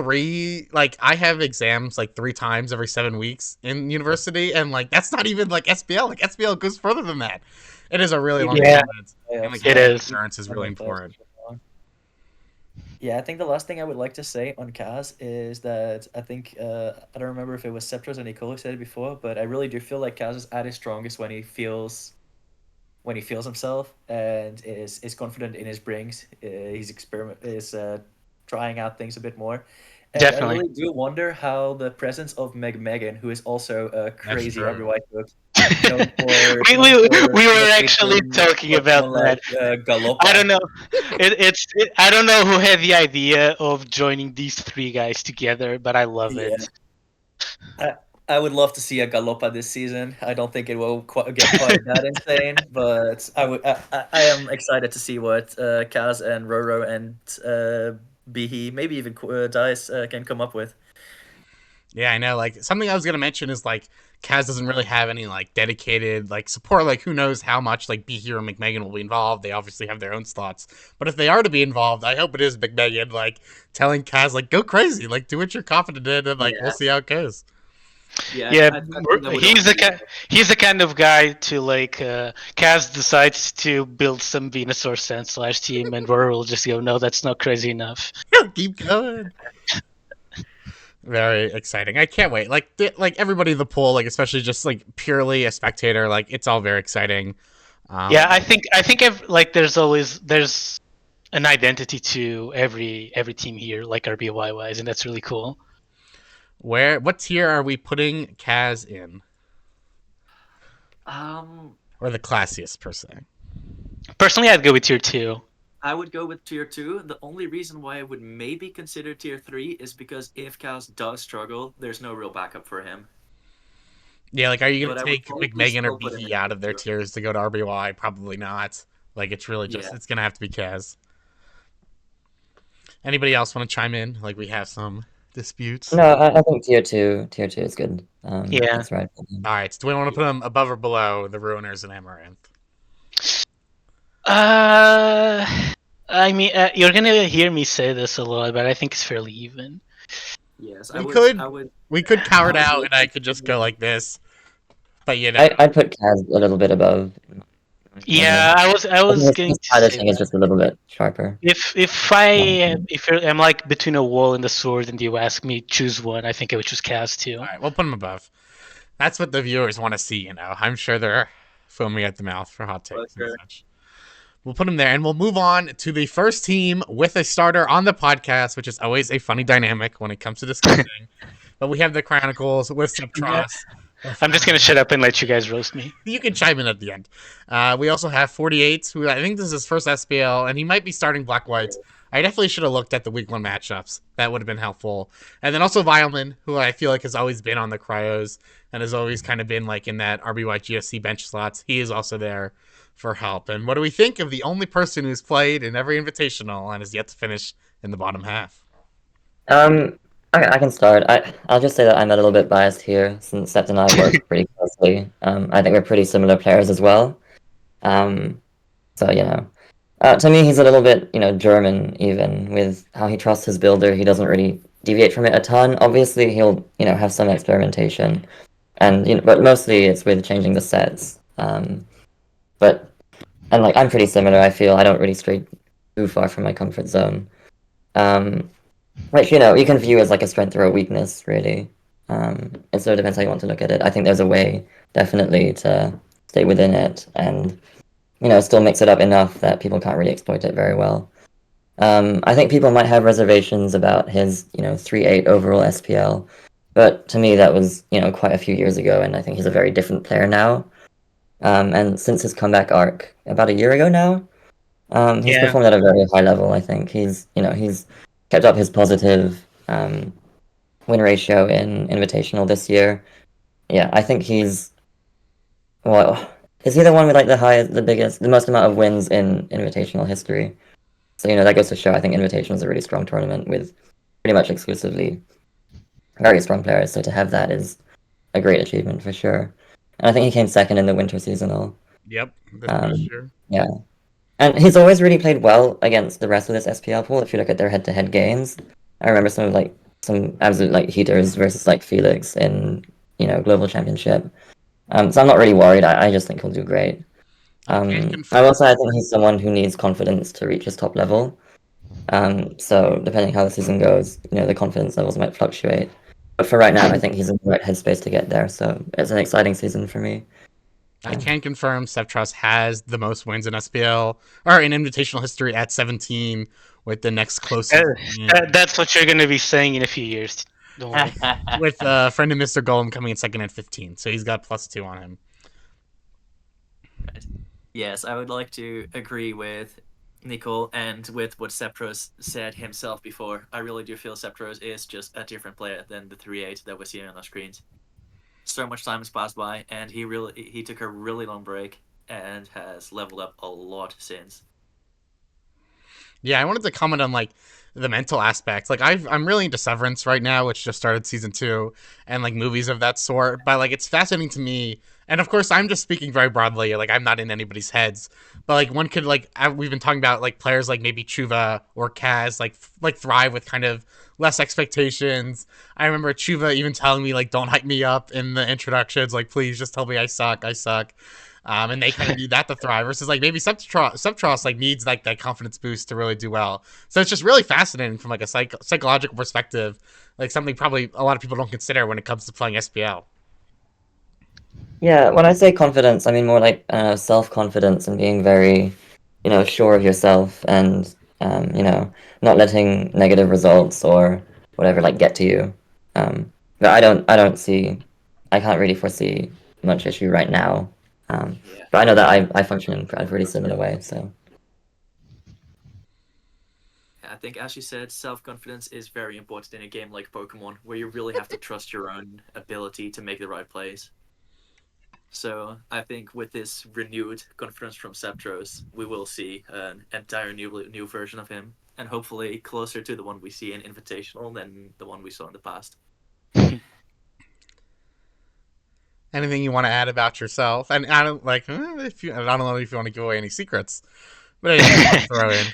I have exams like 3 times every 7 weeks in university, and like that's not even like SPL. Like SPL goes further than that. It is a really long tournament. And like it is. endurance is really important. Yeah, I think the last thing I would like to say on Kaz is that I think I don't remember if it was Sceptross or Nicole who said it before, but I really do feel like Kaz is at his strongest when he feels himself and is confident in his brings. He's trying out things a bit more. And Definitely. I really do wonder how the presence of Megan, who is also a crazy true. RBY cook, we were actually talking about that. Galoppa. I don't know. I don't know who had the idea of joining these 3 guys together, but I love it. I would love to see a Galoppa this season. I don't think it will get quite that insane, but I am excited to see what Kaz and Roro and Bihi, maybe even Dice can come up with. Yeah, I know. Like something I was gonna mention is like Kaz doesn't really have any like dedicated like support. Like who knows how much like Bihi or McMegan will be involved. They obviously have their own slots, but if they are to be involved, I hope it is McMegan like telling Kaz like go crazy, like do what you're confident in, and like we'll see how it goes. Yeah, he's the kind of guy to like Kaz decides to build some Venusaur Sand / team, and Roar will just go, no, that's not crazy enough. Keep going. Very exciting. I can't wait. Like everybody in the pool, like especially just like purely a spectator, like it's all very exciting. Yeah, I think like there's an identity to every team here, like RBY wise, and that's really cool. What tier are we putting Kaz in? Or the classiest per se? Personally, I'd go with tier 2. I would go with tier 2. The only reason why I would maybe consider tier 3 is because if Kaz does struggle, there's no real backup for him. Yeah, like are you gonna take McMegan or BE out of their tiers to go to RBY? Probably not. Like it's really just it's gonna have to be Kaz. Anybody else want to chime in? Like we have some disputes. No, I think tier two is good. Yeah, that's right. All right. So do we want to put them above or below the Ruiners and Amaranth? I mean, you're gonna hear me say this a lot, but I think it's fairly even. Yes, we could cower it out, and I could just go like this. But you know, I'd put Kaz a little bit above. Yeah, I was going to say thing is just a little bit sharper. If I'm like between a wall and the sword, and you ask me choose one, I think I would choose Kaz too. All right, we'll put them above. That's what the viewers want to see. You know, I'm sure they're foaming at the mouth for hot takes and such. We'll put them there, and we'll move on to the first team with a starter on the podcast, which is always a funny dynamic when it comes to discussing. But we have the Chronicles with Sceptross. I'm just gonna shut up and let you guys roast me. You can chime in at the end. We also have 48, who I think this is his first SPL, and he might be starting Black-White. I definitely should have looked at the week 1 matchups. That would have been helpful. And then also Vileman, who I feel like has always been on the Cryos and has always kind of been like in that RBY GSC bench slots. He is also there for help. And what do we think of the only person who's played in every invitational and is yet to finish in the bottom half? I can start. I'll just say that I'm a little bit biased here since Sept and I work pretty closely. I think we're pretty similar players as well. So you know, to me he's a little bit German even with how he trusts his builder. He doesn't really deviate from it a ton. Obviously he'll have some experimentation, and but mostly it's with changing the sets. And like I'm pretty similar. I feel I don't really stray too far from my comfort zone. Which, you can view as like a strength or a weakness, really. It sort of depends how you want to look at it. I think there's a way, definitely, to stay within it and, still mix it up enough that people can't really exploit it very well. I think people might have reservations about his, 3-8 overall SPL, But to me, that was, quite a few years ago, and I think he's a very different player now. And since his comeback arc about a year ago now, he's Yeah. performed at a very high level. I think he's kept up his positive win ratio in Invitational this year. Yeah, I think well, is he the one with like the most amount of wins in Invitational history? So that goes to show. I think Invitational is a really strong tournament with pretty much exclusively very strong players. So to have that is a great achievement for sure. And I think he came second in the winter seasonal. Yep, this past Um, year. yeah. And he's always really played well against the rest of this SPL pool. If you look at their head-to-head games, I remember some absolute like heaters versus like Felix in Global Championship. So I'm not really worried. I just think he'll do great. I can I confirm. will say I think he's someone who needs confidence to reach his top level. So depending how the season goes, the confidence levels might fluctuate. But for right now, I think he's in the right headspace to get there. So it's an exciting season for me. I can confirm Sceptross has the most wins in SPL or in invitational history at 17, with the next closest That's what you're going to be saying in a few years. Don't worry. with friend of Mr. Golem coming in second at 15. So he's got +2 on him. Right. Yes, I would like to agree with Nicole and with what Sceptross said himself before. I really do feel Sceptross is just a different player than the 3-8 that we're seeing on our screens. So much time has passed by, and he took a really long break and has leveled up a lot since. Yeah, I wanted to comment on like the mental aspect. Like I'm really into Severance right now, which just started season 2, and like movies of that sort. But like it's fascinating to me, and of course I'm just speaking very broadly. Like I'm not in anybody's heads, but like one could like we've been talking about like players like maybe Chuva or Kaz like thrive with kind of less expectations. I remember Chuva even telling me like don't hype me up in the introductions. Like please just tell me I suck. And they kind of need that to thrive versus like maybe Sceptross like needs like that confidence boost to really do well. So it's just really fascinating from like a psychological perspective, like something probably a lot of people don't consider when it comes to playing SPL. Yeah, when I say confidence, I mean more like self-confidence and being very, sure of yourself and, not letting negative results or whatever like get to you. But I can't really foresee much issue right now. But I know that I function in a pretty similar way, so. I think, as you said, self-confidence is very important in a game like Pokemon, where you really have to trust your own ability to make the right plays. So I think with this renewed confidence from Sceptross, we will see an entire new version of him, and hopefully closer to the one we see in Invitational than the one we saw in the past. Anything you want to add about yourself? And I don't like if you. I don't know if you want to give away any secrets, but anything you want to throw in.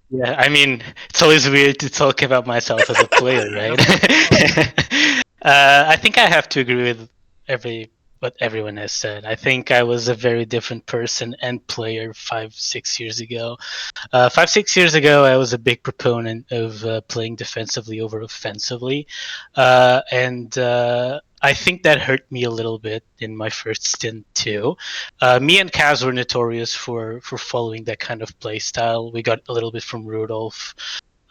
Yeah, I mean, it's always weird to talk about myself as a player, right? I think I have to agree with what everyone has said. I think I was a very different person and player 5-6 years ago. 5-6 years ago, I was a big proponent of playing defensively over offensively, and I think that hurt me a little bit in my first stint too. Me and Kaz were notorious for following that kind of play style. We got a little bit from Rudolph,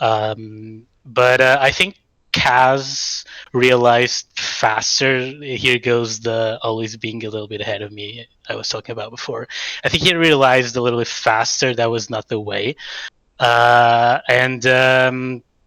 but I think Kaz realized faster. Here goes the always being a little bit ahead of me I was talking about before. I think he realized a little bit faster that was not the way, and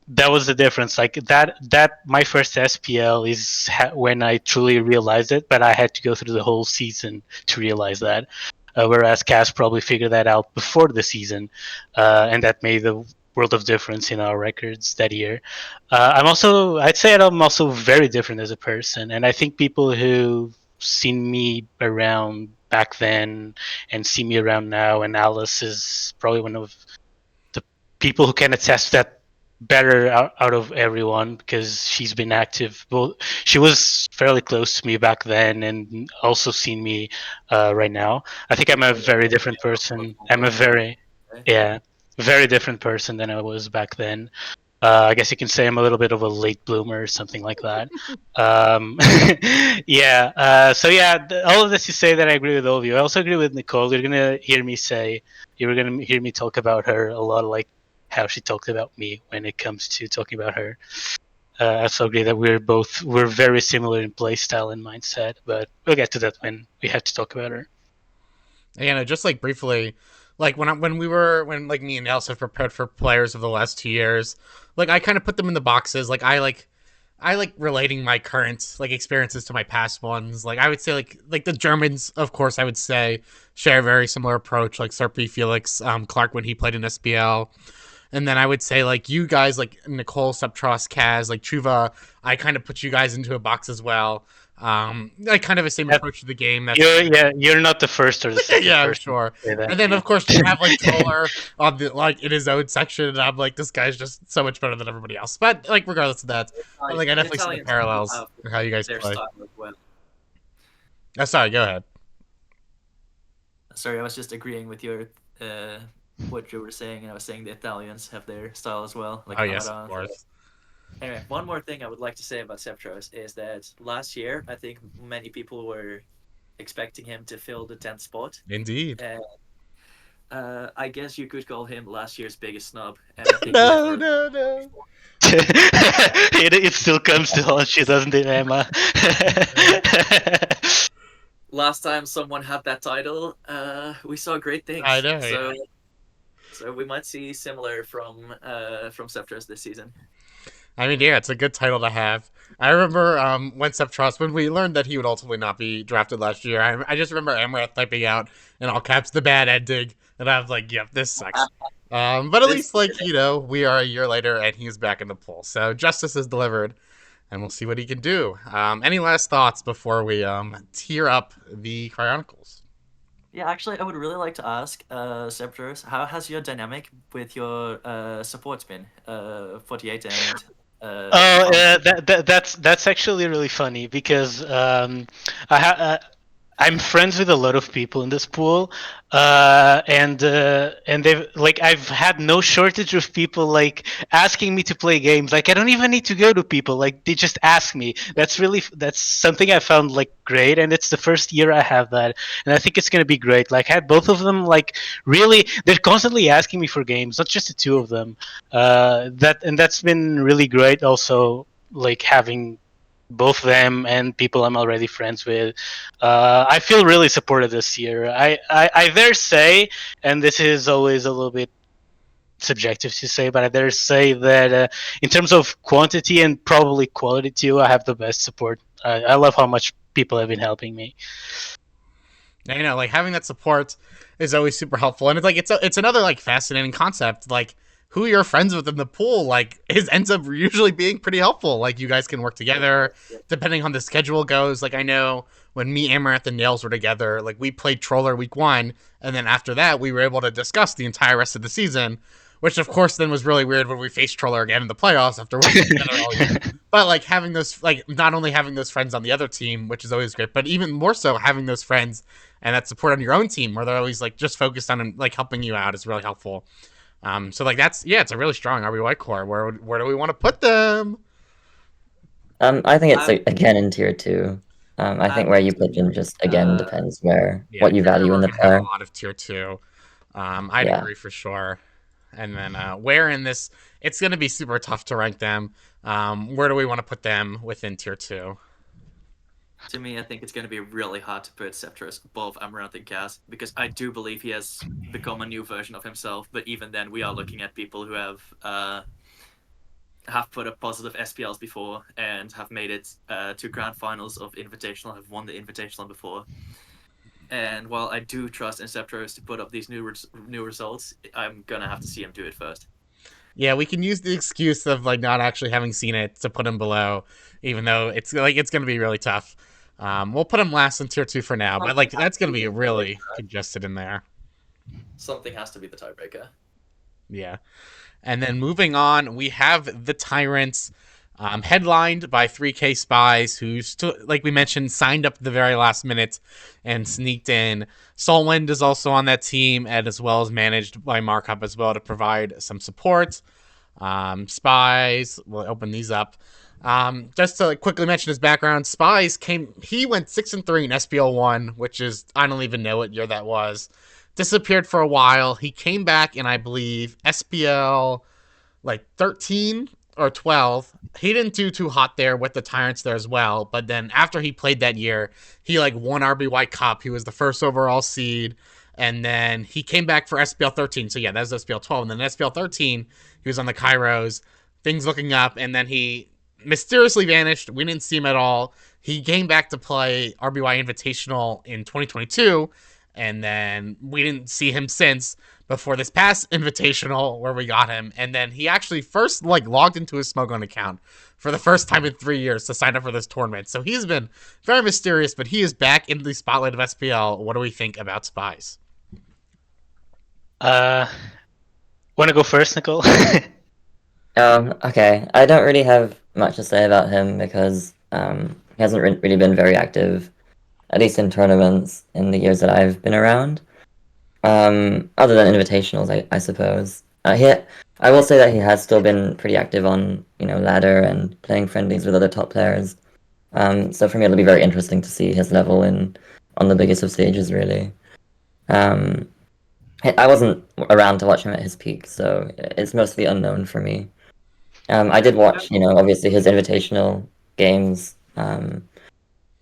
that was the difference. Like that my first SPL is when I truly realized it, but I had to go through the whole season to realize that. Whereas Kaz probably figured that out before the season, and that made the world of difference in our records that year. I'd say I'm also very different as a person, and I think people who've seen me around back then and see me around now, and Aliss is probably one of the people who can attest that better out of everyone because she's been active. Well, she was fairly close to me back then and also seen me right now. I think I'm a very different person. I'm a very different person than I was back then. I guess you can say I'm a little bit of a late bloomer or something like that. All of this to say that I agree with all of you. I also agree with Nicole. You're gonna hear me talk about her a lot, like how she talked about me when it comes to talking about her. I also agree that we're very similar in playstyle and mindset, but we'll get to that when we have to talk about her. And just like briefly, like when like me and Alice have prepared for players of the last 2 years, like I kind of put them in the boxes. Like I like relating my current like experiences to my past ones. Like I would say like the Germans, of course, I would say share a very similar approach. Like Serpy, Felix, Clark when he played in SPL. And then I would say like you guys, like Nicole, Sceptross, Kaz, like Chuva, I kind of put you guys into a box as well. Like kind of the same approach to the game. That's You're not the first or the second yeah, I'm person sure. to say that. And then of course you have like Troller on the like in his own section, and I'm like, this guy's just so much better than everybody else. But like regardless of that, I definitely see the parallels in how you guys their play. style as well. Oh, sorry, go ahead. Sorry, I was just agreeing with your what you were saying, and I was saying the Italians have their style as well. Like Oh yes, Amara. of course. Anyway, one more thing I would like to say about Sceptross is that last year I think many people were expecting him to fill the 10th spot. Indeed. I guess you could call him last year's biggest snub. And I think No. It still comes to haunt you, doesn't it, Emma? Last time someone had that title, we saw great things. I know. So we might see similar from Sceptross this season. I mean, yeah, it's a good title to have. I remember when Sceptross, when we learned that he would ultimately not be drafted last year, I just remember Amaranth typing out in all caps the bad ending, and I was like, yep, this sucks. But at least, like, you know, we are a year later, and he's back in the pool. So justice is delivered, and we'll see what he can do. Any last thoughts before we tear up the Cryonicles? Yeah, actually, I would really like to ask, Sceptross, how has your dynamic with your supports been? 48 and... That's actually really funny because I'm friends with a lot of people in this pool, and they've like I've had no shortage of people like asking me to play games. Like I don't even need to go to people; like they just ask me. That's something I found like great, and it's the first year I have that, and I think it's gonna be great. Like I had both of them like really, they're constantly asking me for games, not just the two of them. That's been really great. Also, like having both them and people I'm already friends with. I feel really supported this year. I dare say, and this is always a little bit subjective to say, but I dare say that in terms of quantity and probably quality too, I have the best support. I love how much people have been helping me. Yeah, you know, like having that support is always super helpful, and it's like it's another like fascinating concept. Like who you're friends with in the pool, like it ends up usually being pretty helpful. Like you guys can work together depending on the schedule goes. Like I know when me, Amaranth, and Nails were together, like we played Troller week 1, and then after that we were able to discuss the entire rest of the season, which of course then was really weird when we faced Troller again in the playoffs after working together all year. But like having those, like not only having those friends on the other team, which is always great, but even more so having those friends and that support on your own team where they're always like just focused on like helping you out is really helpful. So like it's a really strong RBY core. Where do we want to put them? I think it's again in tier 2. I think where you put them just again depends what you value in the player. A lot of tier 2. I'd agree for sure. And then where in this, it's going to be super tough to rank them. Where do we want to put them within tier 2? To me, I think it's going to be really hard to put Sceptross above Amaranth and Kaz, because I do believe he has become a new version of himself, but even then we are looking at people who have put up positive SPLs before and have made it to grand finals of Invitational, have won the Invitational before. And while I do trust in Sceptross to put up these new results, I'm going to have to see him do it first. Yeah, we can use the excuse of like not actually having seen it to put him below, even though it's going to be really tough. We'll put him last in tier 2 for now, but like that's going to be really congested in there. Something has to be the tiebreaker. Yeah. And then moving on, we have the Tyrants, headlined by 3K Spies, who, like we mentioned, signed up at the very last minute and sneaked in. Solwind is also on that team, and as well as managed by Markup as well to provide some support. Spies, we'll open these up. Just to quickly mention his background, Spies he went 6-3 in SPL 1, which is, I don't even know what year that was. Disappeared for a while. He came back in, I believe, SPL like 13 or 12. He didn't do too hot there with the Tyrants there as well. But then after he played that year, he like won RBY Cup. He was the first overall seed. And then he came back for SPL 13. So yeah, that was SPL 12. And then SPL 13, he was on the Kairos. Things looking up. And then he mysteriously vanished. We didn't see him at all. He came back to play RBY Invitational in 2022. And then we didn't see him since before this past invitational where we got him. And then he actually first like logged into his Smogon account for the first time in 3 years to sign up for this tournament. So he's been very mysterious, but he is back in the spotlight of SPL. What do we think about Spies? Want to go first, Nicole? Okay. I don't really have much to say about him because he hasn't really been very active, at least in tournaments in the years that I've been around. Other than invitationals, I suppose. I will say that he has still been pretty active on, ladder and playing friendlies with other top players. So for me, it'll be very interesting to see his level on the biggest of stages, really. I wasn't around to watch him at his peak, so it's mostly unknown for me. I did watch, obviously his invitational games,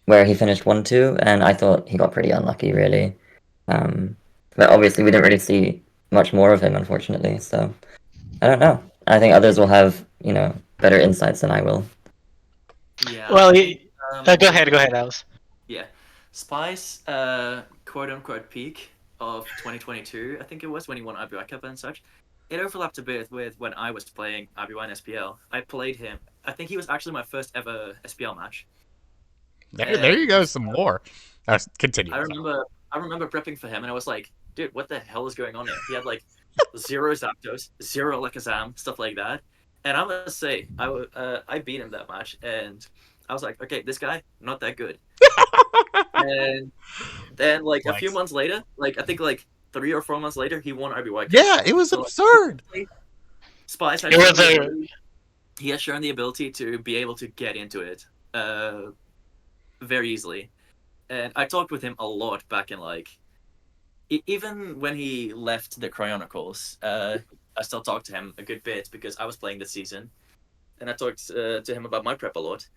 where he finished 1-2, and I thought he got pretty unlucky, really. But obviously we didn't really see much more of him, unfortunately, so I don't know. I think others will have, better insights than I will. Yeah. Well, go ahead, Alice. Yeah. Spice, quote-unquote peak of 2022, I think it was, when he won RBY Cup and such. It overlapped a bit with when I was playing RBY and SPL. I played him. I think he was actually my first ever SPL match. There you go, some more. Continue. I remember prepping for him, and I was like, dude, what the hell is going on here? He had like 0 Zapdos, 0 Alakazam, stuff like that. And I must say, I beat him that match, and I was like, okay, this guy, not that good. And then like a few months later, like I think like 3 or 4 months later, he won RBY. Yeah, it was absurd. Spice has he has shown the ability to be able to get into it very easily. And I talked with him a lot back in like, even when he left the Cryonicles, I still talked to him a good bit because I was playing this season, and I talked to him about my prep a lot.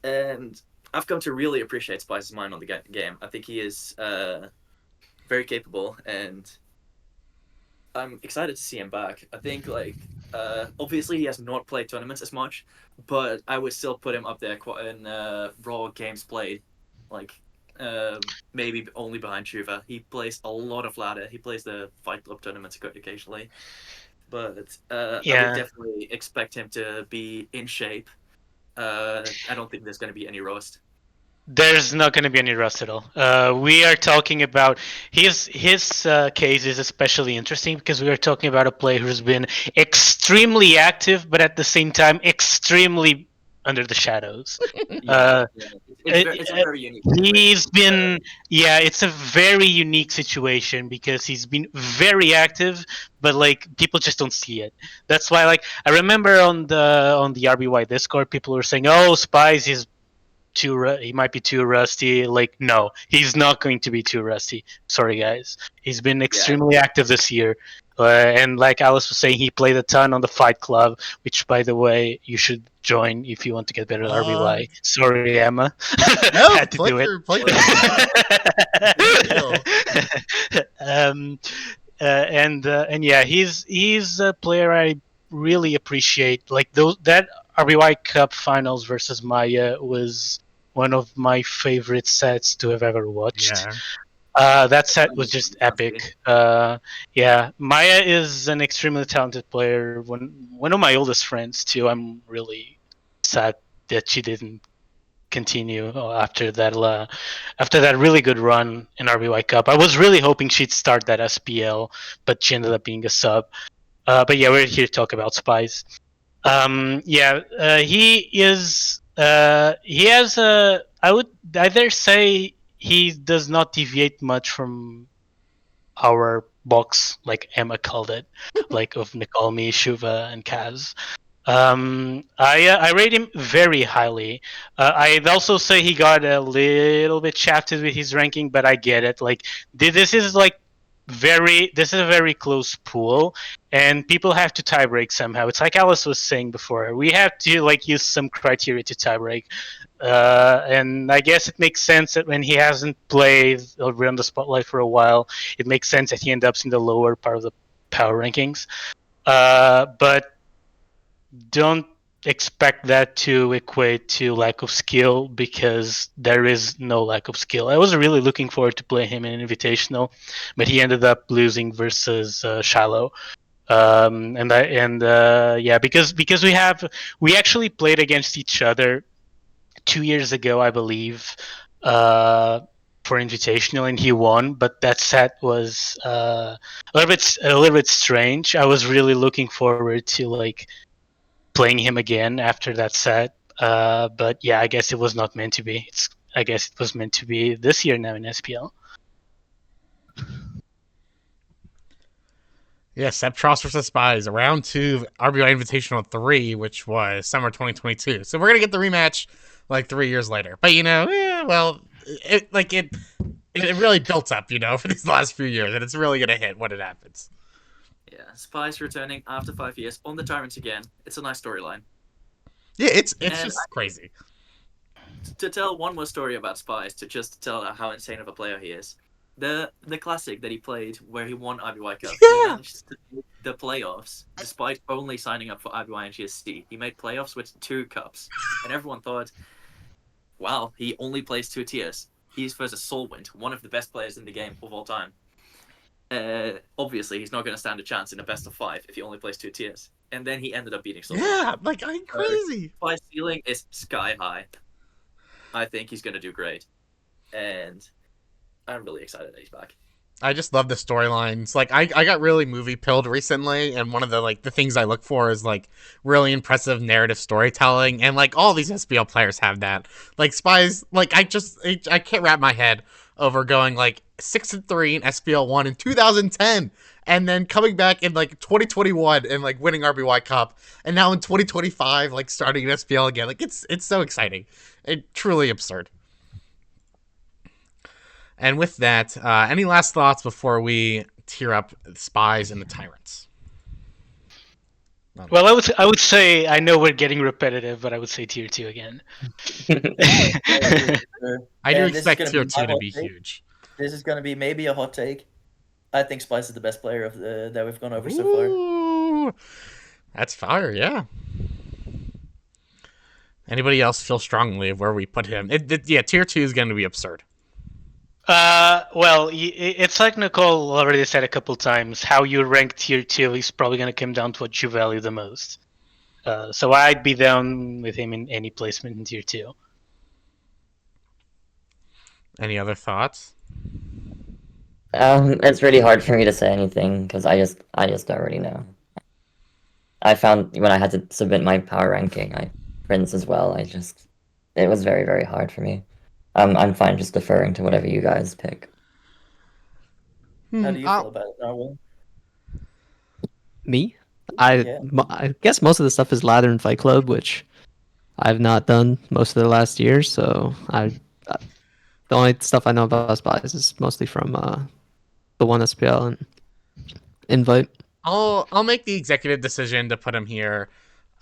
And I've come to really appreciate Spice's mind on the game. I think he is very capable, and I'm excited to see him back. I think like obviously he has not played tournaments as much, but I would still put him up there in raw games played, like maybe only behind Shuva. He plays a lot of ladder. He plays the Fight Club tournaments occasionally, but I would definitely expect him to be in shape. I don't think there's going to be any rust. There's not going to be any rust at all. We are talking about his case is especially interesting because we are talking about a player who's been extremely active, but at the same time extremely under the shadows. It's very unique. He's been, it's a very unique situation because he's been very active, but like people just don't see it. That's why, like, I remember on the RBY Discord, people were saying, "Oh, Spies is he might be too rusty." Like, no, he's not going to be too rusty. Sorry, guys. He's been extremely active this year. And like Alice was saying, he played a ton on the Fight Club, which, by the way, you should join if you want to get better at RBY. Sorry, Emma. No, had to do it. And yeah, he's a player I really appreciate. Like that RBY Cup finals versus Maya was one of my favorite sets to have ever watched. That set was just epic. Yeah, Maya is an extremely talented player. One of my oldest friends too. I'm really sad that she didn't continue after that really good run in RBY Cup. I was really hoping she'd start that SPL, but she ended up being a sub. But yeah, we're here to talk about Spies. He is. He has a. I would either say he does not deviate much from our box, like Emma called it, like of Nicole, me, Shuva, and Kaz. I rate him very highly. I'd also say he got a little bit shafted with his ranking, but I get it. Like this is like this is a very close pool, and people have to tiebreak somehow. It's like Alice was saying before. We have to like use some criteria to tiebreak, and I guess it makes sense that when he hasn't played or been on the spotlight for a while, it makes sense that he ends up in the lower part of the power rankings. But don't expect that to equate to lack of skill, because there is no lack of skill. I was really looking forward to play him in Invitational, but he ended up losing versus Shiloh. Because we actually played against each other 2 years ago, I believe, for Invitational, and he won. But that set was a little bit strange. I was really looking forward to like playing him again after that set. But yeah, I guess it was not meant to be. I guess it was meant to be this year now in SPL. Yeah, Sceptross versus Spies, round 2, RBY Invitational 3, which was summer 2022. So we're gonna get the rematch like 3 years later. But it really built up, for these last few years, and it's really gonna hit when it happens. Yeah, Spies returning after 5 years on the Tyrants again. It's a nice storyline. Yeah, it's just crazy. To tell one more story about Spies, to just tell how insane of a player he is. The classic that he played where he won RBY Cup. Yeah. He managed to make the playoffs despite only signing up for RBY and GSC. He made playoffs with 2 cups, and everyone thought, wow, he only plays 2 tiers. He's versus Solwind, one of the best players in the game of all time. Obviously, he's not going to stand a chance in a best of 5 if he only plays 2 tiers. And then he ended up beating Solwind. Yeah, like, I'm crazy. Spies' ceiling is sky high. I think he's going to do great. And I'm really excited that he's back. I just love the storylines. Like, I got really movie pilled recently, and one of the things I look for is like really impressive narrative storytelling, and like all these SPL players have that. Like Spies, like I can't wrap my head over going like 6-3 in SPL 1 in 2010, and then coming back in like 2021 and like winning RBY Cup, and now in 2025 like starting an SPL again. Like it's so exciting, it truly absurd. And with that, any last thoughts before we tear up Spies and the Tyrants? Well, I would say, I know we're getting repetitive, but I would say tier 2 again. I do expect tier 2 to be huge. This is going to be maybe a hot take. I think Spies is the best player of that we've gone over so far. That's fire, yeah. Anybody else feel strongly of where we put him? Yeah, tier 2 is going to be absurd. Well, it's like Nicole already said a couple times. How you rank tier 2 is probably going to come down to what you value the most. So I'd be down with him in any placement in tier 2. Any other thoughts? It's really hard for me to say anything because I just don't really know. I found when I had to submit my power ranking, Prince as well. It was very, very hard for me. I'm fine just deferring to whatever you guys pick. How do you feel about it, Narwhal? Me? I guess most of the stuff is ladder and Fight Club, which I've not done most of the last year. So the only stuff I know about Spies is mostly from the one SPL and Invite. I'll make the executive decision to put him here.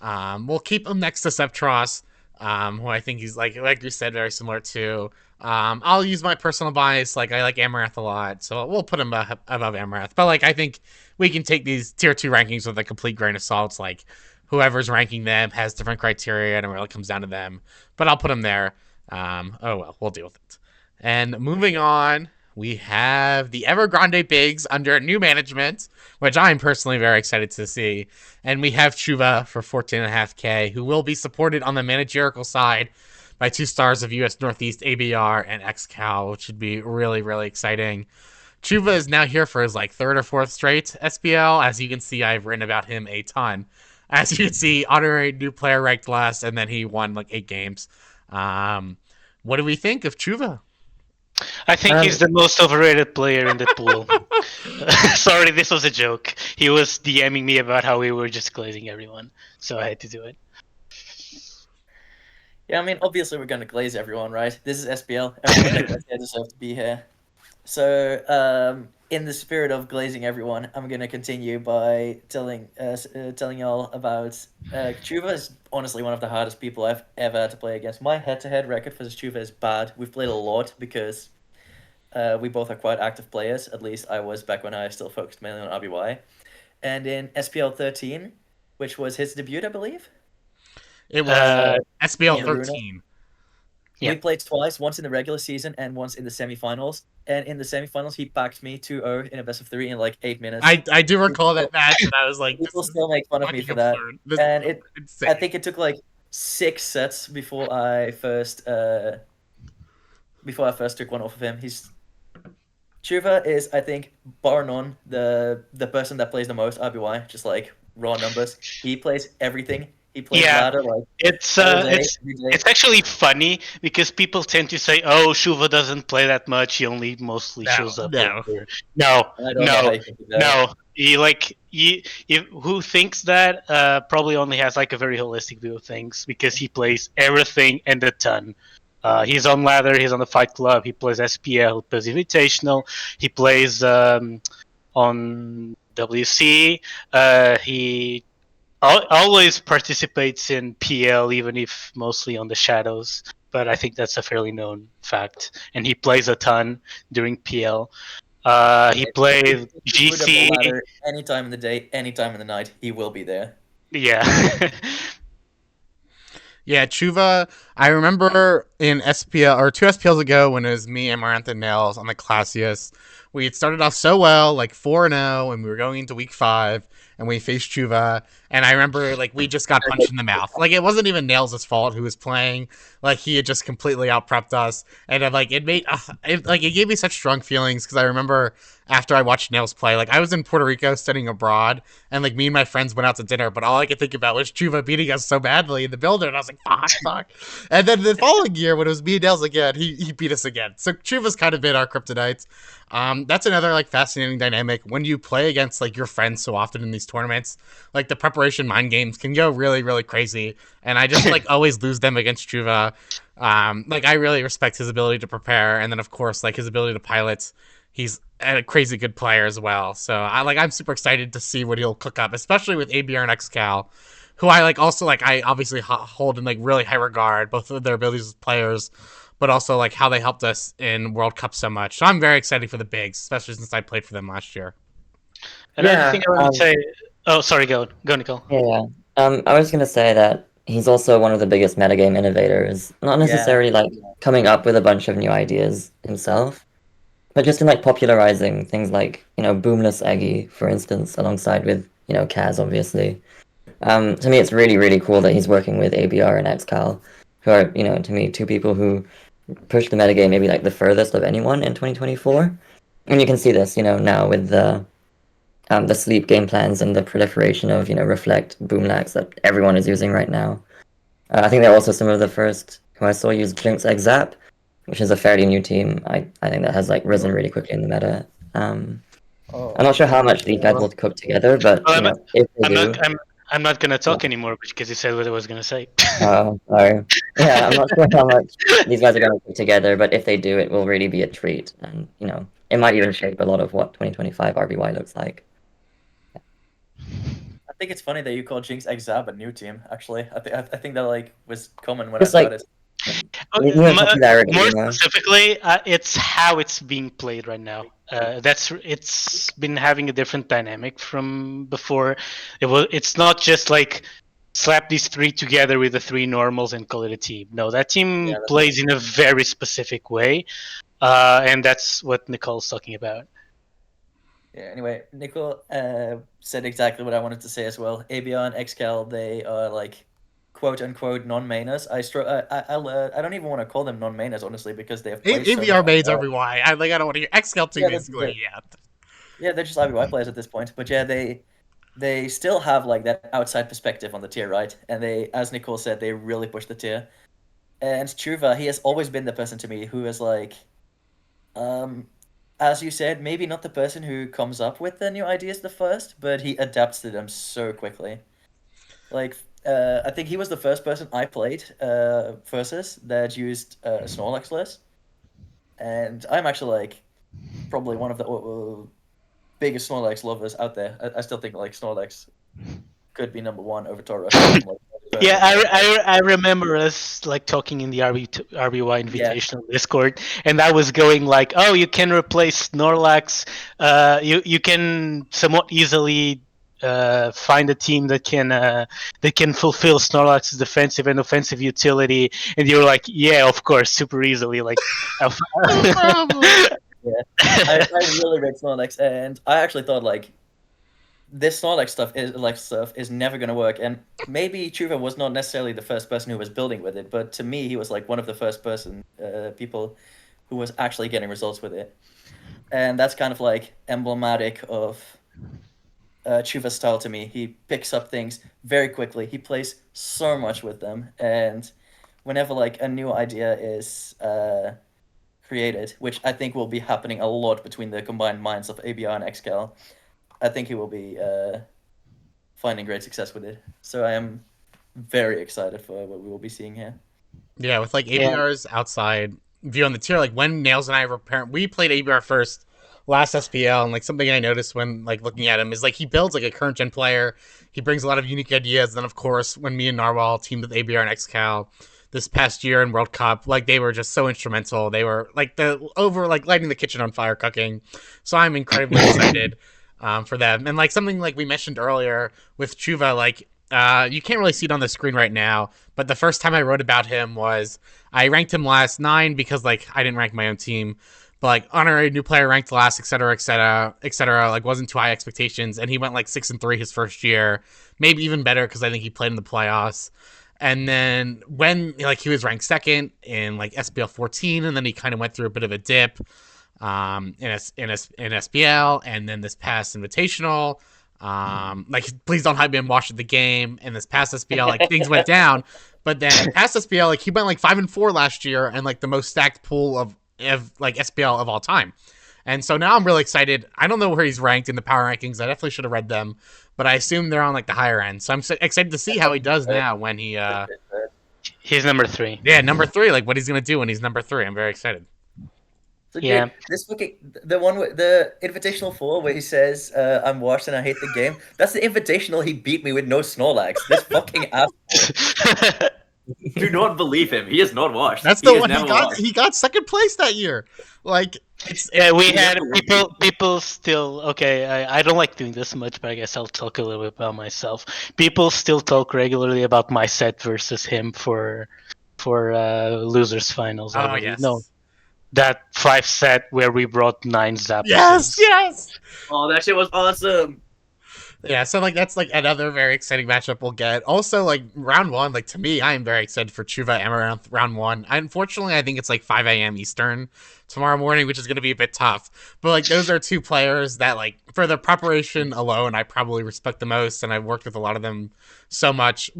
We'll keep him next to Sceptross, who I think he's like you said, very similar to. I'll use my personal bias. Like, I like Amaranth a lot, so we'll put him above Amaranth. But like, I think we can take these tier 2 rankings with a complete grain of salt. Like, whoever's ranking them has different criteria, and it really comes down to them. But I'll put him there. Oh well, we'll deal with it. And moving on, we have the Ever Grande BIGS under new management, which I'm personally very excited to see. And we have Chuva for 14.5K, who will be supported on the managerial side by 2 stars of US Northeast ABR and XCal, which would be really, really exciting. Chuva is now here for his 3rd or 4th straight SPL. As you can see, I've written about him a ton. As you can see, honorary new player ranked last, and then he won 8 games. What do we think of Chuva? I think he's the most overrated player in the pool. Sorry, this was a joke. He was DMing me about how we were just glazing everyone, so I had to do it. Yeah, I mean, obviously we're going to glaze everyone, right? This is SPL. Everyone that deserves to be here. So, in the spirit of glazing everyone, I'm gonna continue by telling y'all about Chuva is honestly one of the hardest people I've ever had to play against. My head-to-head record for Chuva is bad. We've played a lot because we both are quite active players. At least I was back when I still focused mainly on RBY. And in SPL 13, which was his debut, I believe. It was SPL yeah. 13. Yeah. We played twice, once in the regular season and once in the semifinals. And in the semifinals, he backed me 2-0 in a best of 3 in like 8 minutes. I do recall that match, and I was like, people still make fun of me for that. absurd. This And is it, insane. I think it took like 6 sets before I first took one off of him. Chuva is, I think, bar none, the person that plays the most RBY, just like raw numbers. He plays everything. He plays ladder like it's all day, every day. it's actually funny because people tend to say, "Oh, Shuva doesn't play that much. He only mostly shows up." No. Over." No, I don't know how you can do that. no. Who thinks that probably only has like a very holistic view of things because he plays everything and a ton. He's on ladder. He's on the Fight Club. He plays SPL. He plays Invitational. He plays on WC. He always participates in PL, even if mostly on the shadows. But I think that's a fairly known fact. And he plays a ton during PL. He played GC. Ladder, anytime in the day, anytime in the night, he will be there. Yeah. Yeah, Chuva, I remember in SPL, or 2 SPLs ago, when it was me, Amaranth, and Nails on the Classiest, we had started off so well, like 4-0, and we were going into week 5, and we faced Chuva, and I remember, like, we just got punched in the mouth. Like, it wasn't even Nails' fault who was playing. Like, he had just completely out-prepped us, and then, like, it gave me such strong feelings, because I remember after I watched Nails play, like, I was in Puerto Rico studying abroad, and, like, me and my friends went out to dinner, but all I could think about was Chuva beating us so badly in the builder, and I was like, fuck. And then the following year, when it was me and Nails again, he beat us again. So Chuva's kind of been our kryptonite. That's another, like, fascinating dynamic. When you play against, like, your friends so often in these tournaments, like, the preparation mind games can go really, really crazy, and I just, like, always lose them against Chuva. Like, I really respect his ability to prepare, and then, of course, like, his ability to pilot. He's a crazy good player as well. So I'm super excited to see what he'll cook up, especially with ABR and XCal, who I I obviously hold in, like, really high regard, both of their abilities as players, but also, like, how they helped us in World Cup so much. So I'm very excited for the bigs, especially since I played for them last year. Another thing I want to say. Oh, sorry, go, Nicole. Yeah. I was gonna say that he's also one of the biggest metagame innovators. Not necessarily like coming up with a bunch of new ideas himself, but just in like popularizing things like, Boomless Eggy, for instance, alongside with, Kaz, obviously. To me, it's really, really cool that he's working with ABR and XCal, who are, to me, 2 people who push the metagame maybe like the furthest of anyone in 2024. And you can see this, now with the sleep game plans and the proliferation of, Reflect, Boomlax that everyone is using right now. I think they're also some of the first who I saw use Jinx Zap, which is a fairly new team. I think that has like risen really quickly in the meta. I'm not sure how much these guys will cook together, but if they do, I'm not gonna talk anymore because you said what I was gonna say. Oh, sorry. Yeah, I'm not sure how much these guys are going to put together, but if they do, it will really be a treat, and it might even shape a lot of what 2025 RBY looks like. I think it's funny that you call Jinx Exab a new team. Actually, I think that like was common when Just I like started. More specifically, it's how it's being played right now. It's been having a different dynamic from before. It's not just like slap these 3 together with the 3 normals and call it a team. No, that team plays in a very specific way, and that's what Nicole's talking about. Yeah, anyway, Nicole said exactly what I wanted to say as well. ABR and XCal, they are like quote-unquote non-mainers. I don't even want to call them non-mainers, honestly, because they have played ABR mains RBY. I don't want to hear XCal team, basically, Yeah, they're just RBY players at this point. But yeah, they still have like that outside perspective on the tier, right? And they, as Nicole said, they really push the tier. And Chuva, he has always been the person to me who is like, as you said, maybe not the person who comes up with the new ideas the first, but he adapts to them so quickly. Like, I think he was the first person I played versus that used Snorlax list. And I'm actually like, probably one of the biggest Snorlax lovers out there. I still think like Snorlax could be number one over Tauros. Yeah, I remember us like talking in the RBY Invitational Discord, and I was going like, oh, you can replace Snorlax. You can somewhat easily find a team that can fulfill Snorlax's defensive and offensive utility, and you're like, yeah, of course, super easily. Like, Yeah, I really read Snorlax, and I actually thought like this Snorlax stuff is never gonna work. And maybe Chuva was not necessarily the first person who was building with it, but to me, he was like one of the first people who was actually getting results with it. And that's kind of like emblematic of Chuva's style to me. He picks up things very quickly. He plays so much with them, and whenever like a new idea is created, which I think will be happening a lot between the combined minds of ABR and XCal, I think he will be finding great success with it. So I am very excited for what we will be seeing here. Yeah, with like ABR's outside view on the tier, like when Nails and I were we played ABR first last SPL, and like something I noticed when like looking at him is like he builds like a current gen player. He brings a lot of unique ideas. Then of course when me and Narwhal teamed with ABR and XCal this past year in World Cup, like they were just so instrumental. They were like lighting the kitchen on fire, cooking. So I'm incredibly excited for them. And like something like we mentioned earlier with Chuva, like you can't really see it on the screen right now, but the first time I wrote about him was I ranked him last 9 because like I didn't rank my own team, but like honorary new player ranked last, etc., etc., etc. Like wasn't too high expectations, and he went like 6-3 his first year, maybe even better because I think he played in the playoffs. And then when like he was ranked second in like SPL 14, and then he kind of went through a bit of a dip in SPL, and then this past Invitational. Like please don't hype me and watch the game. And this past SPL, like things went down, but then past SPL, like he went like 5-4 last year, and like the most stacked pool of like SPL of all time. And so now I'm really excited. I don't know where he's ranked in the power rankings. I definitely should have read them, but I assume they're on like the higher end. So I'm excited to see how he does now when he. He's number 3. Yeah, number 3. Like what he's gonna do when he's number 3. I'm very excited. So yeah, this fucking the one with the Invitational 4 where he says, "I'm washed and I hate the game." That's the Invitational he beat me with no Snorlax. This fucking asshole. Do not believe him. He is not washed. That's the one he got second place that year. Like it's we had people still okay. I don't like doing this much, but I guess I'll talk a little bit about myself. People still talk regularly about my set versus him for losers finals. Oh yes. No, that 5 set where we brought 9 Zapdos. Yes. Oh, that shit was awesome. Yeah, so like that's like another very exciting matchup we'll get. Also, like round 1, like to me, I am very excited for Chuva Amaranth round 1. Unfortunately, I think it's like 5 a.m. Eastern tomorrow morning, which is going to be a bit tough. But like those are 2 players that like for the preparation alone, I probably respect the most, and I've worked with both of them so much.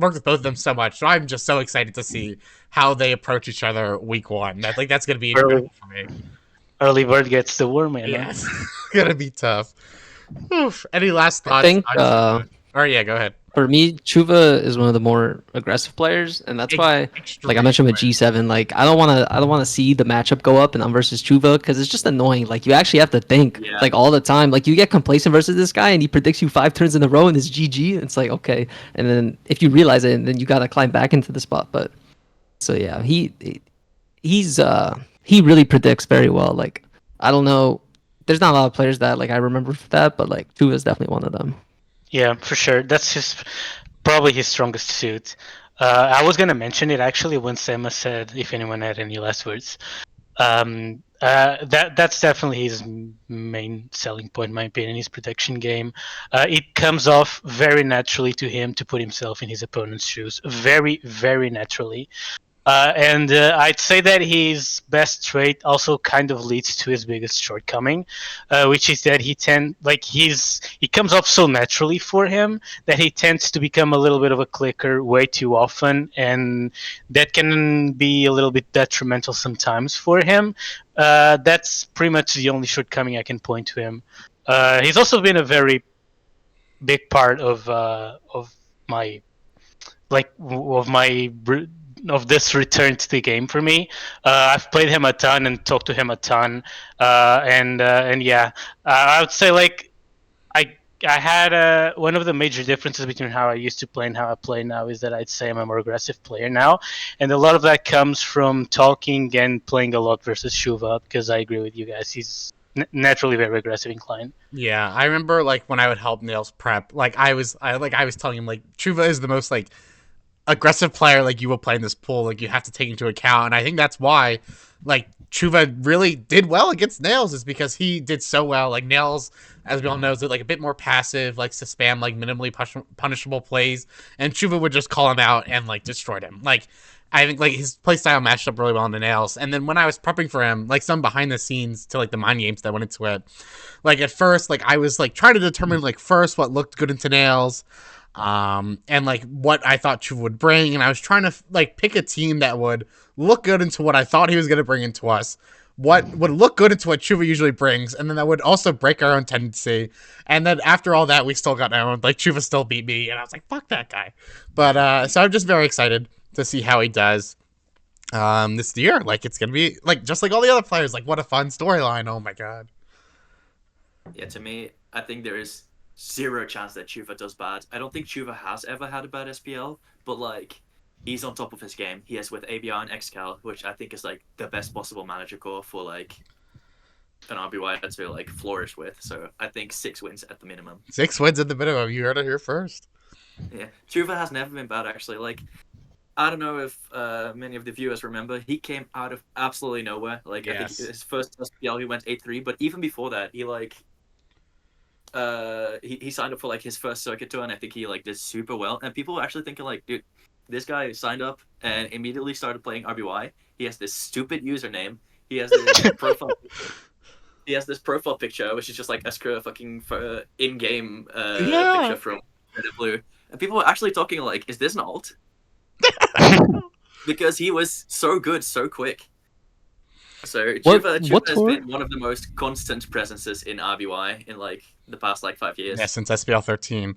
So I'm just so excited to see how they approach each other week 1. That's going to be incredible for me. Early bird gets the worm, man. Yes, gonna be tough. Oof. Any last thoughts? I think, yeah, go ahead. For me, Chuva is one of the more aggressive players, and that's why, like I mentioned with G7, like I don't want to see the matchup go up and I'm versus Chuva because it's just annoying. Like you actually have to think like all the time. Like you get complacent versus this guy and he predicts you 5 turns in a row and it's GG. And it's like okay, and then if you realize it, then you gotta climb back into the spot. But so yeah, he really predicts very well. Like I don't know. There's not a lot of players that like I remember for that, but like Chuva is definitely one of them. Yeah, for sure. That's probably his strongest suit. I was gonna mention it actually when Sema said if anyone had any last words. That's definitely his main selling point, in my opinion, his protection game. It comes off very naturally to him to put himself in his opponent's shoes, very, very naturally. And I'd say that his best trait also kind of leads to his biggest shortcoming, which is that he comes off so naturally for him that he tends to become a little bit of a clicker way too often, and that can be a little bit detrimental sometimes for him. That's pretty much the only shortcoming I can point to him. He's also been a very big part of my of this return to the game for me. I've played him a ton and talked to him a ton, and yeah, I would say like I had one of the major differences between how I used to play and how I play now is that I'd say I'm a more aggressive player now, and a lot of that comes from talking and playing a lot versus Shuva, because I agree with you guys. He's naturally very aggressive inclined. Yeah, I remember like when I would help Nails prep, like I was telling him like Chuva is the most like aggressive player like you will play in this pool. Like you have to take into account, and I think that's why like Chuva really did well against Nails is because he did so well. Like Nails, as we all know, is like a bit more passive, likes to spam like minimally punishable plays, and Chuva would just call him out and like destroyed him. Like I think like his playstyle matched up really well on the Nails. And then when I was prepping for him, like some behind the scenes to like the mind games that went into it, like at first, like I was like trying to determine like first what looked good into Nails, and like what I thought Chuva would bring, and I was trying to like pick a team that would look good into what I thought he was going to bring into us, what would look good into what Chuva usually brings, and then that would also break our own tendency. And then after all that, we still got owned. Like Chuva still beat me, and I was like, fuck that guy. But so I'm just very excited to see how he does this year. Like it's gonna be like just like all the other players. Like what a fun storyline! Oh my god. Yeah, to me, I think there is zero chance that Chuva does bad. I don't think Chuva has ever had a bad SPL, but like he's on top of his game. He is with ABR and XCal, which I think is like the best possible manager core for like an RBY to like flourish with. So I think 6 wins at the minimum. 6 wins at the minimum. You heard it here first. Yeah, Chuva has never been bad actually. Like I don't know if many of the viewers remember, he came out of absolutely nowhere. Like I think his first SPL he went 8-3, but even before that, he like he signed up for like his first circuit tour, and I think he like did super well. And people were actually thinking like, dude, this guy signed up and immediately started playing RBY. He has this stupid username. He has this profile. He has this profile picture, which is just like a fucking in-game picture from Red and Blue. And people were actually talking like, is this an alt? Because he was so good, so quick. So Chuva has been one of the most constant presences in RBY in like the past like 5 years. Yeah, since SPL 13.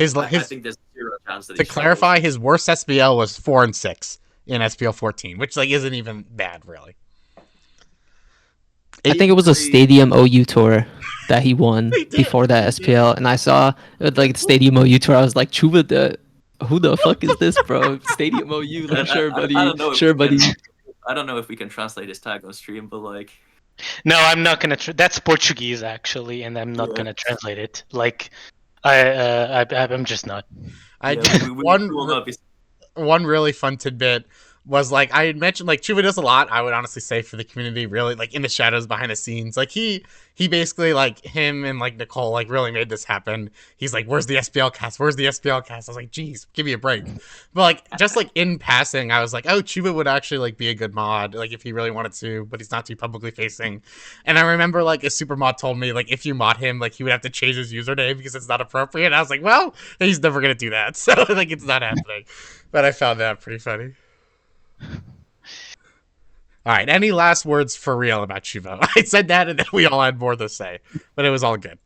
I think there's zero chance that to clarify, his worst SPL was 4-6 in SPL 14, which like isn't even bad really. I think it was a Stadium OU tour that he won before that SPL, and I saw like the Stadium OU tour. I was like, Chuva, who the fuck is this, bro? Stadium OU, like sure, buddy, sure, buddy. I don't know if we can translate his tag on stream, but like, no, I'm not gonna. That's Portuguese actually, and I'm not gonna translate it. Like, I'm just not. One really fun tidbit was like I had mentioned like Chuva does a lot, I would honestly say, for the community, really, like in the shadows behind the scenes. Like he basically, like him and like Nicole like really made this happen. He's like, where's the SPL cast? Where's the SPL cast? I was like, geez, give me a break. But like just like in passing, I was like, oh, Chuva would actually like be a good mod, like if he really wanted to, but he's not too publicly facing. And I remember like a super mod told me like if you mod him, like he would have to change his username because it's not appropriate. And I was like, well, he's never gonna do that. So like it's not happening. But I found that pretty funny. All right, any last words for real about Chuva? I said that and then we all had more to say, but it was all good.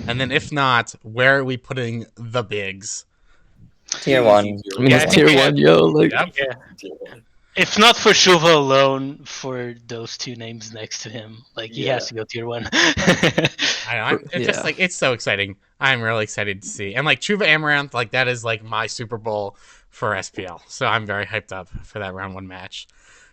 And then if not, where are we putting the bigs? Tier 1. I mean, it's tier 1, yo. Like, yeah. If not for Shuva alone, for those two names next to him, like he has to go tier 1. It's just like it's so exciting. I'm really excited to see, and like Chuva Amaranth, like that is like my Super Bowl for SPL. So I'm very hyped up for that round 1 match.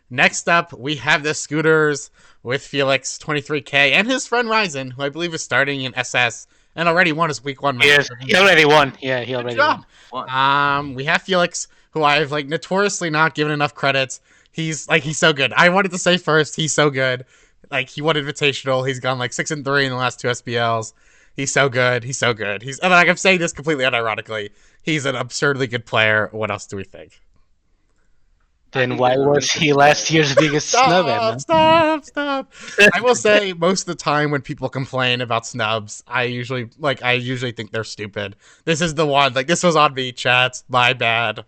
Next up, we have the Scooters with Felix 23K and his friend Ryzen, who I believe is starting in SS and already won his week 1 match. Yes, he already won. Yeah, he already won. We have Felix, who I've like notoriously not given enough credits. He's so good. I wanted to say first, he's so good. Like he won Invitational. He's gone like 6-3 in the last 2 SPLs. He's so good. He's so good. And like I'm saying this completely unironically. He's an absurdly good player. What else do we think? Then why was he last year's biggest snub? Stop. I will say most of the time when people complain about snubs, I usually think they're stupid. This is the one. Like this was on me, chat. My bad.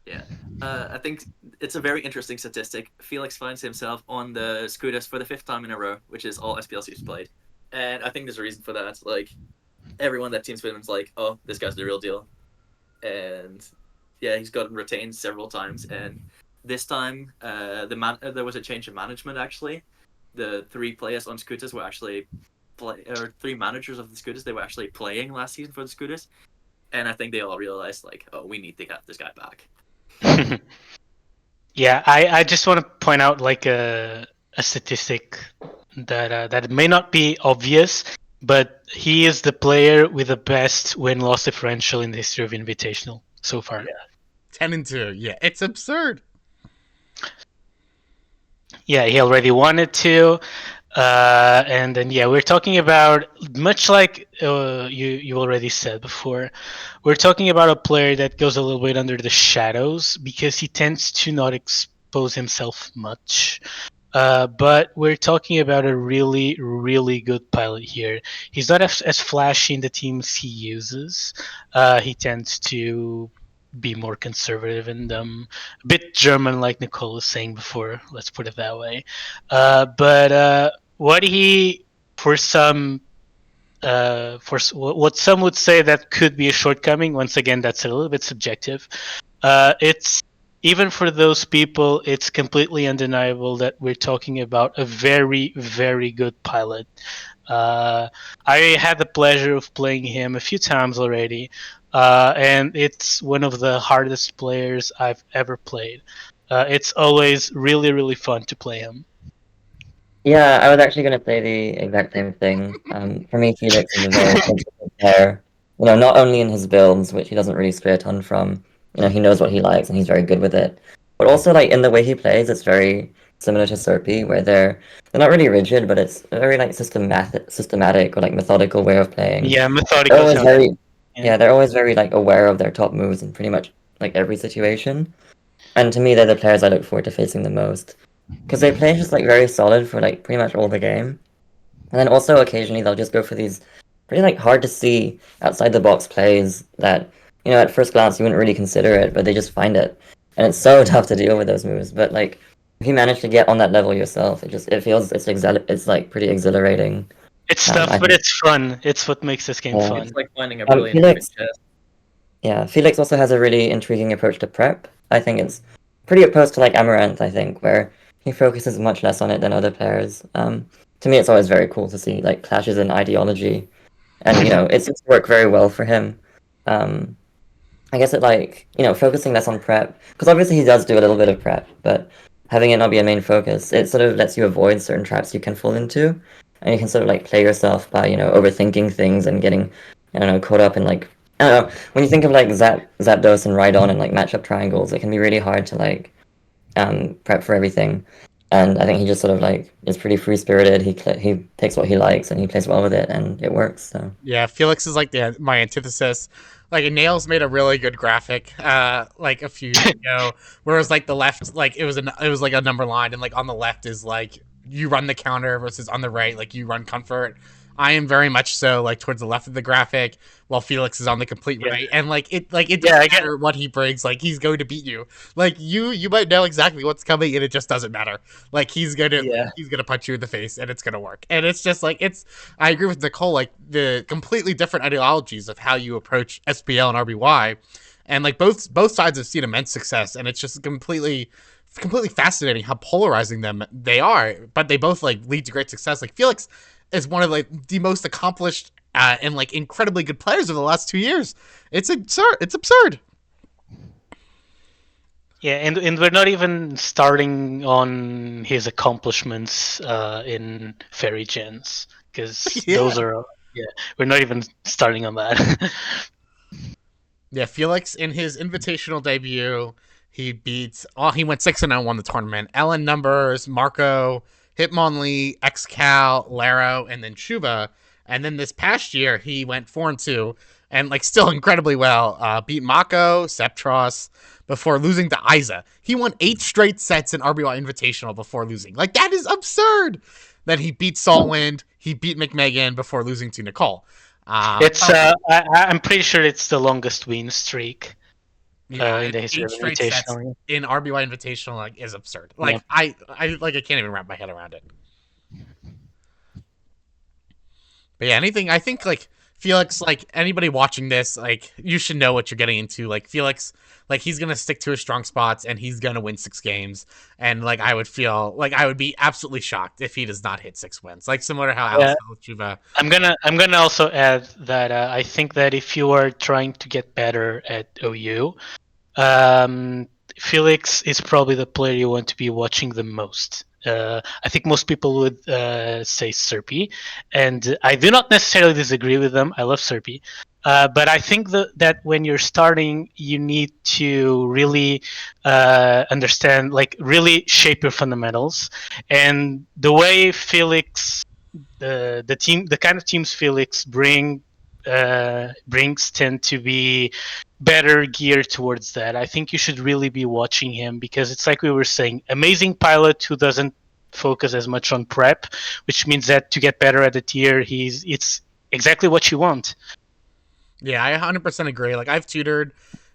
Yeah. I think it's a very interesting statistic. Felix finds himself on the Scooters for the 5th time in a row, which is all SPLs he's played. And I think there's a reason for that. Like, everyone that teams with him is like, oh, this guy's the real deal. and yeah, he's gotten retained several times. And this time, there was a change in management. Actually, the 3 players on scooters were actually or 3 managers of the scooters. They were actually playing last season for the scooters, and I think they all realized like, oh, we need to get this guy back. Yeah, I just want to point out like a statistic that may not be obvious, but he is the player with the best win-loss differential in the history of Invitational so far. Yeah. 10-2. Yeah, it's absurd. Yeah, he already wanted to. And then yeah, we're talking about, much like you already said before, we're talking about a player that goes a little bit under the shadows because he tends to not expose himself much. But we're talking about a really, really good pilot here. He's not as flashy in the teams he uses. He tends to be more conservative in them. A bit German, like Nicole was saying before, let's put it that way. But what he, for some, what some would say that could be a shortcoming, once again, that's a little bit subjective. It's, even for those people, it's completely undeniable that we're talking about a very, very good pilot. I had the pleasure of playing him a few times already, and it's one of the hardest players I've ever played. It's always really, really fun to play him. Yeah, I was actually going to say the exact same thing. For me, Felix is a very consistent player. You know, not only in his builds, which he doesn't really stray a ton from. You know, he knows what he likes and he's very good with it. But also, like in the way he plays, it's very similar to Serpy, where they're not really rigid, but it's a very like systematic or like methodical way of playing. Yeah, They're methodical. always very Yeah. they're always very like aware of their top moves in pretty much like every situation. And to me, they're the players I look forward to facing the most. Because they play just like very solid for like pretty much all the game. And then also occasionally they'll just go for these pretty like hard to see outside the box plays that, you know, at first glance you wouldn't really consider it, but they just find it. And it's so tough to deal with those moves. But like if you manage to get on that level yourself, it's like pretty exhilarating. It's tough, but think- it's fun. It's what makes this game Yeah. fun. It's like finding a brilliant Felix- chess. Yeah, Felix also has a really intriguing approach to prep. I think it's pretty opposed to like Amaranth, I think, where he focuses much less on it than other players. To me, it's always very cool to see like clashes in ideology, and you know, it's worked very well for him. I guess it like, you know, focusing less on prep, because obviously he does do a little bit of prep, but having it not be a main focus, it sort of lets you avoid certain traps you can fall into, and you can sort of like play yourself by, you know, overthinking things and getting, I don't know, caught up in like, I don't know, when you think of like Zapdos and Rhydon and like matchup triangles, it can be really hard to like prep for everything. And I think he just sort of like is pretty free spirited. He takes what he likes and he plays well with it, and it works. So Yeah, Felix is like my antithesis. Like Nails made a really good graphic, like a few years ago, where it was like the left, like it was like a number line, and like on the left is like you run the counter versus on the right, like you run comfort. I am very much so like towards the left of the graphic, while Felix is on the complete right, and like it doesn't matter what he brings, like he's going to beat you. Like you might know exactly what's coming, and it just doesn't matter. Like he's gonna punch you in the face, and it's gonna work. And it's just like I agree with Nicole, like the completely different ideologies of how you approach SPL and RBY, and like both sides have seen immense success, and it's just completely fascinating how polarizing they are, but they both like lead to great success. Like Felix is one of like the most accomplished and like incredibly good players of the last 2 years. It's absurd. Yeah, and we're not even starting on his accomplishments in Fairy Gens, because those are we're not even starting on that. Yeah, Felix in his invitational debut, he went 6-0, won the tournament. Ellen Numbers, Marco, Hitmonlee, Xcal, Laro, and then Shuba. And then this past year, he went 4-2, and like still incredibly well. Beat Mako, Sceptross, before losing to Isa. He won 8 straight sets in RBY Invitational before losing. Like that is absurd. Then he beat Saltwind, he beat McMegan before losing to Nicole. I'm pretty sure it's the longest win streak in the history of Invitational. In RBY Invitational, like, is absurd. Like I can't even wrap my head around it. But yeah, I think like Felix, like anybody watching this, like you should know what you're getting into. Like Felix, like he's gonna stick to his strong spots and he's gonna win 6 games. And like I would be absolutely shocked if he does not hit 6 wins. Like similar to how Alice with Chuva. I'm gonna also add that I think that if you are trying to get better at OU, Felix is probably the player you want to be watching the most. I think most people would say Serpy, and I do not necessarily disagree with them. I love Serpy, but I think that when you're starting, you need to really understand, like, really shape your fundamentals. And the way Felix, the kind of teams Felix brings tend to be better geared towards that. I think you should really be watching him because it's like we were saying, amazing pilot who doesn't focus as much on prep, which means that to get better at the tier, it's exactly what you want. Yeah, I 100% agree. Like I've tutored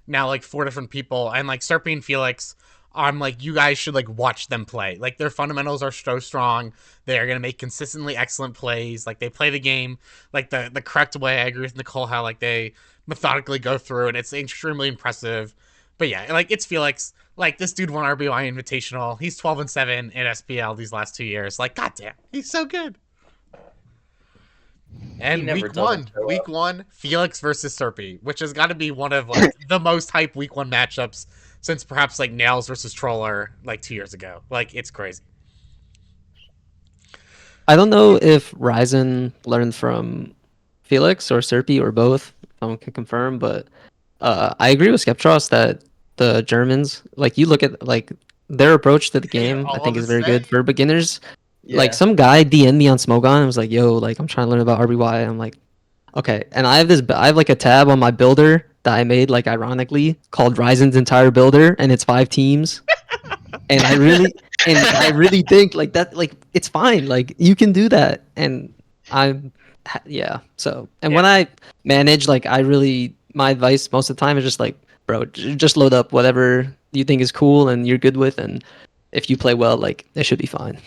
now like 4 different people, and like Serpy and Felix, I'm like, you guys should like watch them play. Like their fundamentals are so strong. They are gonna make consistently excellent plays. Like they play the game like the correct way. I agree with Nicole how like they methodically go through, and it's extremely impressive. But yeah, like it's Felix. Like this dude won RBY Invitational. He's 12-7 in SPL these last 2 years. Like goddamn, he's so good. And week one, Felix versus Serpy, which has got to be one of like the most hype week 1 matchups since perhaps like Nails versus Troller like 2 years ago. Like it's crazy. I don't know if Ryzen learned from Felix or Serpy or both. No one can confirm, but I agree with Sceptross that the Germans, like you look at like their approach to the game, I think is very good for beginners. Yeah. Like some guy DM'd me on Smogon and was like, "Yo, like I'm trying to learn about RBY." I'm like, "Okay." And I have like a tab on my builder that I made like ironically called Ryzen's entire builder, and it's 5 teams. And I really think like that, like it's fine, like you can do that. And so when I manage, like my advice most of the time is just like, bro, just load up whatever you think is cool and you're good with, and if you play well, like it should be fine.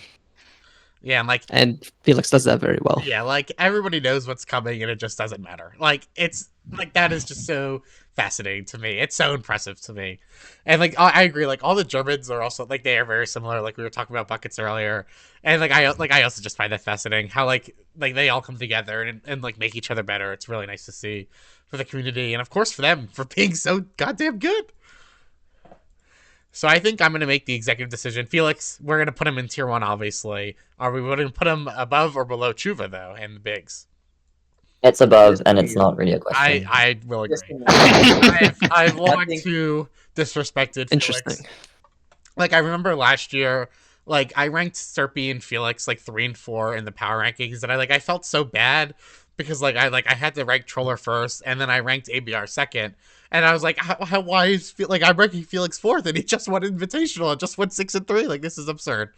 Yeah, and Felix does that very well. Yeah, like everybody knows what's coming and it just doesn't matter. Like it's like that is just so fascinating to me. It's so impressive to me. And like I agree, like all the Germans are also like they are very similar. Like we were talking about buckets earlier. And like I also just find that fascinating how like they all come together and like make each other better. It's really nice to see for the community and of course for them for being so goddamn good. So I think I'm going to make the executive decision. Felix, we're going to put him in tier 1, obviously. Are we going to put him above or below Chuva, though, in the bigs? It's above, and it's not really a question. I will agree. I've long too disrespected Felix. Interesting. Like, I remember last year, like, I ranked Serpy and Felix, like, 3 and 4 in the power rankings, and I felt so bad because, like, I had to rank Troller first, and then I ranked ABR second. And I was like, why is like I'm ranking Felix 4th and he just won Invitational and just won 6 and 3? Like this is absurd.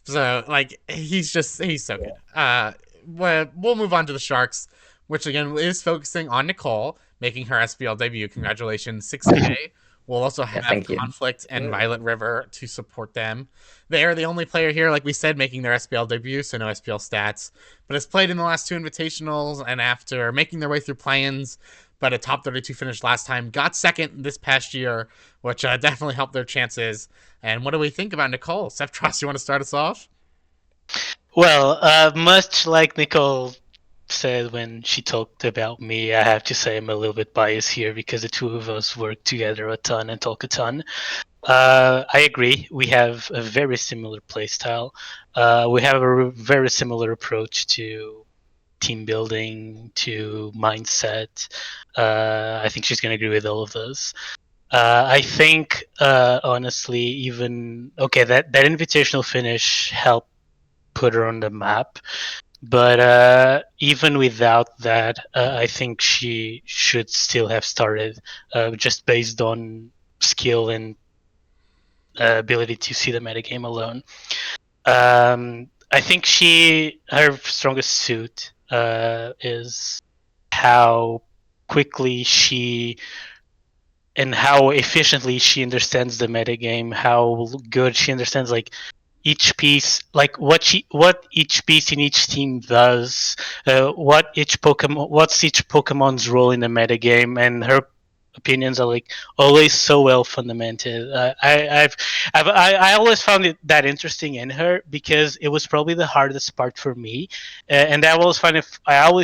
So like he's so good. We'll move on to the Sharks, which again is focusing on Nicole making her SPL debut. Congratulations, 6K. We'll also have Conflict and Violet River to support them. They are the only player here, like we said, making their SPL debut, so no SPL stats, but has played in the last 2 Invitationals and after making their way through play-ins. But a top 32 finish last time, got second this past year, which definitely helped their chances. And what do we think about Nicole? Sceptross, you want to start us off? Well, much like Nicole said when she talked about me, I have to say I'm a little bit biased here because the two of us work together a ton and talk a ton. I agree. We have a very similar playstyle. We have a very similar approach to team building, to mindset. I think she's going to agree with all of those. I think, honestly, even that invitational finish helped put her on the map. But even without that, I think she should still have started just based on skill and ability to see the metagame alone. I think her strongest suit is how quickly and how efficiently she understands the metagame, how good she understands like each piece, like what each piece in each team does, what's each Pokemon's role in the metagame, and her opinions are like always so well fundamented. I always found it that interesting in her because it was probably the hardest part for me, and I always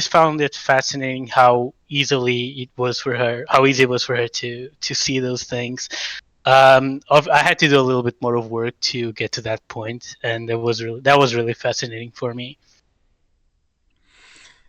found it fascinating how easy it was for her to see those things. I had to do a little bit more of work to get to that point, and that was really fascinating for me.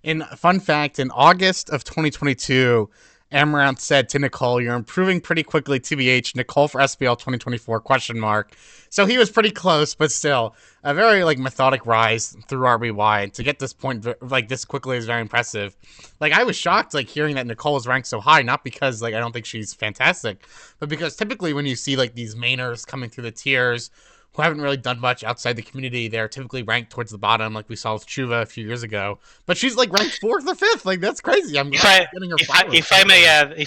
In fun fact, in August of 2022, Amaranth said to Nicole, "You're improving pretty quickly, TBH. Nicole for SPL 2024 question mark." So he was pretty close, but still a very like methodic rise through RBY. And to get this point like this quickly is very impressive. Like I was shocked like hearing that Nicole is ranked so high, not because like I don't think she's fantastic, but because typically when you see like these mainers coming through the tiers who haven't really done much outside the community, they're typically ranked towards the bottom, like we saw with Chuva a few years ago. But she's like ranked 4th or 5th. Like that's crazy. I'm glad she's getting her flowers. If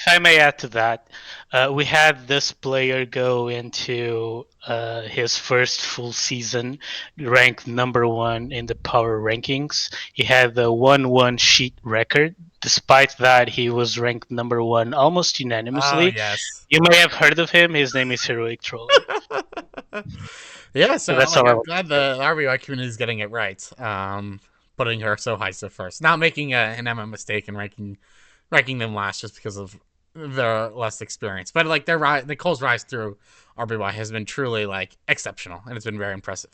I may add to that, we had this player go into his first full season ranked number 1 in the power rankings. He had the 1-1 sheet record. Despite that, he was ranked number 1 almost unanimously. Oh, yes. You may have heard of him. His name is Heroic Troller. Yeah, so that's like, all I'm glad the RBY community is getting it right. Putting her so high so first. Not making an Emma mistake and ranking them last just because of their less experience. But like Nicole's rise through RBY has been truly like exceptional, and it's been very impressive.